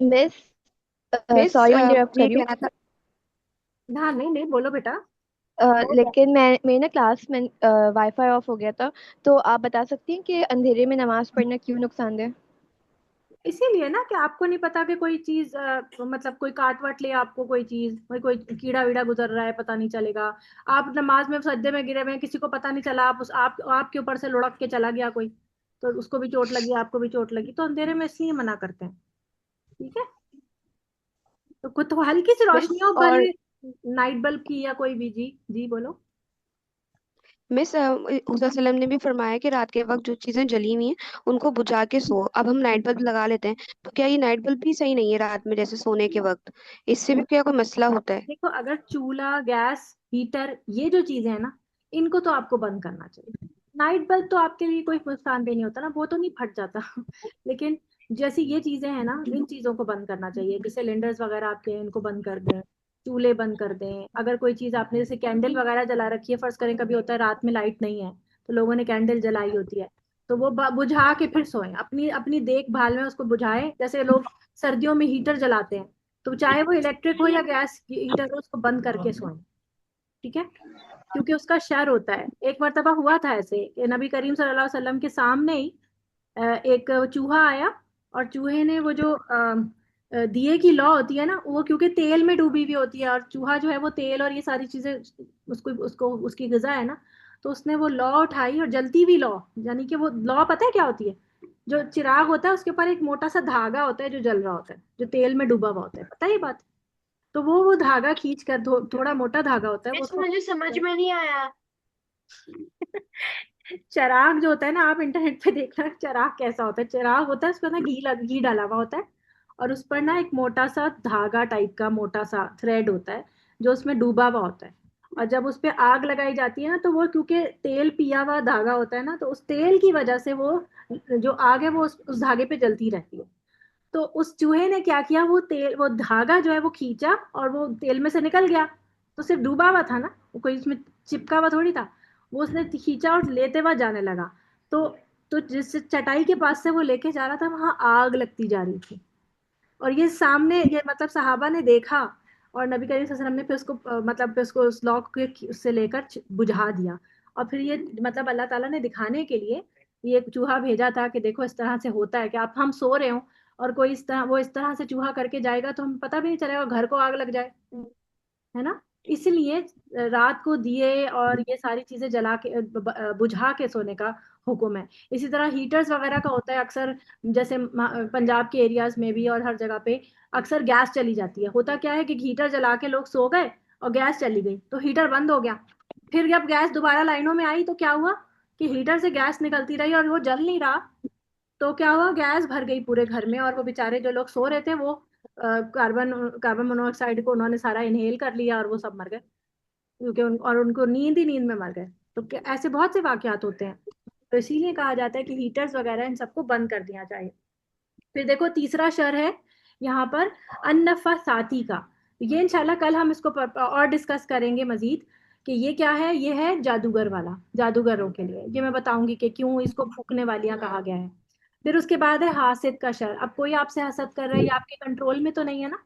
मिस, मिस, सॉरी मैं इंटरप्ट कर ये रही हूँ। कहना था। हाँ, नहीं नहीं, बोलो बेटा। लेकिन मैं मेरे ना क्लास में वाईफाई ऑफ हो गया था। तो आप बता सकती हैं कि अंधेरे में नमाज पढ़ना क्यों नुकसानदेह है? इसीलिए ना कि आपको नहीं पता कि कोई चीज मतलब कोई काट वाट ले आपको, कोई चीज, कोई कीड़ा वीड़ा गुजर रहा है, पता नहीं चलेगा। आप नमाज में सज्दे में गिरे हुए हैं, किसी को पता नहीं चला, आप आपके ऊपर से लुढ़क के चला गया कोई, तो उसको भी चोट लगी, आपको भी चोट लगी, तो अंधेरे में इसलिए मना करते हैं। ठीक है, तो कुछ तो हल्की सी मिस रोशनी हो, और भले नाइट बल्ब की या कोई भी। जी जी बोलो। मिस वसल्लम ने भी फरमाया कि रात के वक्त जो चीजें जली हुई हैं उनको बुझा के सो। अब हम नाइट बल्ब लगा लेते हैं, तो क्या ये नाइट बल्ब भी सही नहीं है रात में जैसे सोने के वक्त? इससे भी क्या कोई मसला होता है? देखो, अगर चूल्हा, गैस, हीटर, ये जो चीजें हैं ना, इनको तो आपको बंद करना चाहिए। नाइट बल्ब तो आपके लिए कोई नुकसानदेह नहीं होता ना, वो तो नहीं फट जाता लेकिन जैसी ये चीजें हैं ना, इन चीजों को बंद करना चाहिए, कि सिलेंडर्स वगैरह आपके हैं, इनको बंद कर दें, चूल्हे बंद कर दें। अगर कोई चीज आपने जैसे कैंडल वगैरह जला रखी है, फर्ज करें कभी होता है रात में लाइट नहीं है, तो लोगों ने कैंडल जलाई होती है, तो वो बुझा के फिर सोएं, अपनी अपनी देखभाल में उसको बुझाएं। जैसे लोग सर्दियों में हीटर जलाते हैं, तो चाहे वो इलेक्ट्रिक हो या गैस हीटर हो, उसको बंद करके सोएं। ठीक है, क्योंकि उसका शर होता है। एक मर्तबा हुआ था ऐसे कि नबी करीम सल्लल्लाहु अलैहि वसल्लम के सामने ही एक चूहा आया, और चूहे ने वो जो दिए की लौ होती है ना, वो क्योंकि तेल में डूबी हुई होती है, और चूहा जो है वो तेल और ये सारी चीजें उसको उसको उसकी ग़िज़ा है ना, तो उसने वो लौ उठाई, और जलती हुई लौ, यानी कि वो लौ पता है क्या होती है? जो चिराग होता है उसके ऊपर एक मोटा सा धागा होता है जो जल रहा होता है, जो तेल में डूबा हुआ होता है, पता है ये बात? तो वो धागा खींच कर, थोड़ा मोटा धागा होता है वो मिस उसको मुझे समझ में नहीं आया। चिराग जो होता है ना, आप इंटरनेट पे देखना चिराग कैसा होता है। चिराग होता है, उस पर ना घी डाला हुआ होता है, और उस पर ना एक मोटा सा धागा टाइप का मोटा सा थ्रेड होता है, जो उसमें डूबा हुआ होता है। और जब उस पे आग लगाई जाती है ना, तो वो क्योंकि तेल पिया हुआ धागा होता है ना, तो उस तेल की वजह से वो जो आग है वो उस धागे पे जलती रहती है। तो उस चूहे ने क्या किया, वो धागा जो है वो खींचा, और वो तेल में से निकल गया, तो सिर्फ डूबा हुआ था ना, वो कोई इसमें चिपका हुआ थोड़ी था। वो उसने खींचा और लेते हुआ जाने लगा। तो जिस चटाई के पास से वो लेके जा रहा था, वहां आग लगती जा रही थी, और ये सामने, ये मतलब सहाबा ने देखा, और नबी करीम सल्लल्लाहु अलैहि वसल्लम ने फिर उसको मतलब फिर उसको उस लॉक के उससे लेकर बुझा दिया। और फिर ये मतलब अल्लाह ताला ने दिखाने के लिए ये एक चूहा भेजा था कि देखो इस तरह से होता है कि आप, हम सो रहे हो और कोई इस तरह से चूहा करके जाएगा, तो हम पता भी नहीं चलेगा, घर को आग लग जाए, है ना। इसलिए रात को दिए और ये सारी चीजें जला के बुझा के सोने का हुक्म है। इसी तरह हीटर्स वगैरह का होता है अक्सर, जैसे पंजाब के एरियाज में भी और हर जगह पे अक्सर गैस चली जाती है। होता क्या है कि हीटर जला के लोग सो गए और गैस चली गई, तो हीटर बंद हो गया। फिर जब गैस दोबारा लाइनों में आई, तो क्या हुआ कि हीटर से गैस निकलती रही और वो जल नहीं रहा, तो क्या हुआ, गैस भर गई पूरे घर में, और वो बेचारे जो लोग सो रहे थे, वो कार्बन कार्बन मोनोऑक्साइड को उन्होंने सारा इनहेल कर लिया, और वो सब मर गए, क्योंकि और उनको नींद ही नींद में मर गए। तो ऐसे बहुत से वाकयात होते हैं। तो इसीलिए कहा जाता है कि हीटर्स वगैरह इन सबको बंद कर दिया जाए। फिर देखो तीसरा शर है यहाँ पर, अन्नफा साती का। ये इंशाल्लाह कल हम इसको और डिस्कस करेंगे मजीद, कि ये क्या है। ये है जादूगर वाला, जादूगरों के लिए ये मैं बताऊंगी कि क्यों इसको फूकने वालियां कहा गया है। फिर उसके बाद है हासिद का शर। अब कोई आपसे हसद कर रहा है, ये आपके कंट्रोल में तो नहीं है ना,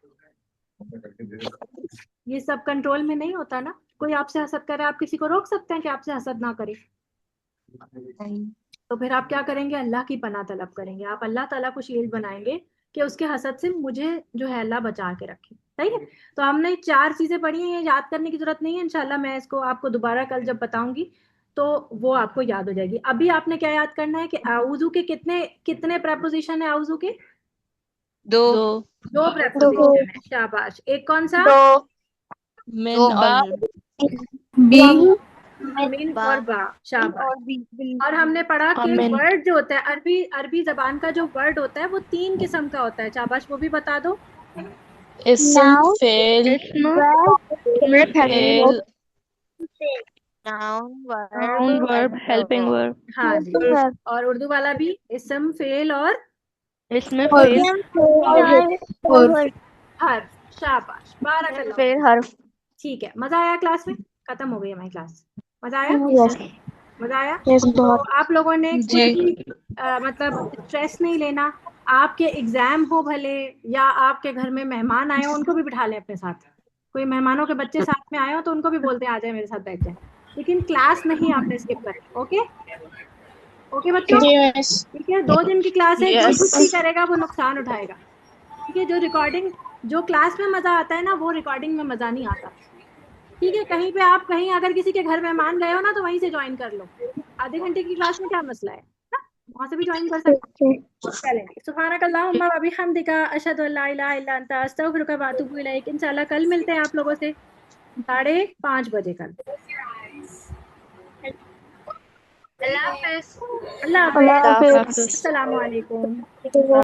ये सब कंट्रोल में नहीं होता ना। कोई आपसे हसद कर रहा है, आप किसी को रोक सकते हैं कि आपसे हसद ना करे? तो फिर आप क्या करेंगे, अल्लाह की पनाह तलब करेंगे, आप अल्लाह ताला को शील्ड बनाएंगे कि उसके हसद से मुझे जो है अल्लाह बचा के रखे। सही है। तो हमने 4 चीजें पढ़ी हैं, ये याद करने की जरूरत नहीं है, इंशाल्लाह मैं इसको आपको दोबारा कल जब बताऊंगी तो वो आपको याद हो जाएगी। अभी आपने क्या याद करना है कि आउजू के कितने कितने प्रपोजिशन है आउजू के? दो। 2 दो। प्रपोजिशन है, शाबाश। एक कौन सा? दो। मिन बा और बी। मिन बा और बा, शाबाश। और बी। और हमने पढ़ा कि अमिन। वर्ड जो होता है, अरबी अरबी जबान का जो वर्ड होता है वो 3 किस्म का होता है, शाबाश, वो भी बता दो। इसम noun, fail verb, helping fail noun verb noun verb helping verb verb. हाँ जी। वर्ब और उर्दू वाला भी इस्म फेल और इसमें और फेल हर्फ, शाबाश, बारकल्लाह फिर फीक। हर्फ। ठीक है, मजा आया क्लास में? खत्म हो गई हमारी क्लास। मजा आया? यस। मजा आया? यस तो बहुत। आप लोगों ने जी। कुछ भी मतलब स्ट्रेस नहीं लेना। आपके एग्जाम हो भले, या आपके घर में मेहमान आए हो, उनको भी बिठा लें अपने साथ। कोई मेहमानों के बच्चे साथ में आए हो तो उनको भी बोलते हैं आ जाए मेरे साथ बैठ जाए, लेकिन क्लास नहीं आपने स्किप करनी। ओके। ओके बच्चों, जी मिस। ठीक है। 2 दिन की क्लास है, जो Yes. कुछ भी करेगा वो नुकसान उठाएगा, ठीक है। जो रिकॉर्डिंग, जो क्लास में मजा आता है ना, वो रिकॉर्डिंग में मजा नहीं आता, ठीक है। कहीं पे आप कहीं अगर किसी के घर मेहमान गए हो ना, तो वहीं से ज्वाइन कर लो, आधे घंटे की क्लास में क्या मसला है ना? वहां से भी ज्वाइन कर सकते हो। चलेंगे, सुभानक अल्लाहुम्मा व बिहम्दिका अशहदु अल्ला इलाहा इल्ला अंता अस्तगफिरुका व अतूबु इलैक। इंशाल्लाह कल मिलते हैं आप लोगों से 5:30 बजे कल। अल्लाह हाफिज। अल्लाह अल्लाह हाफिज, हाफिज। Hafiz. अस्सलामु अलैकुम।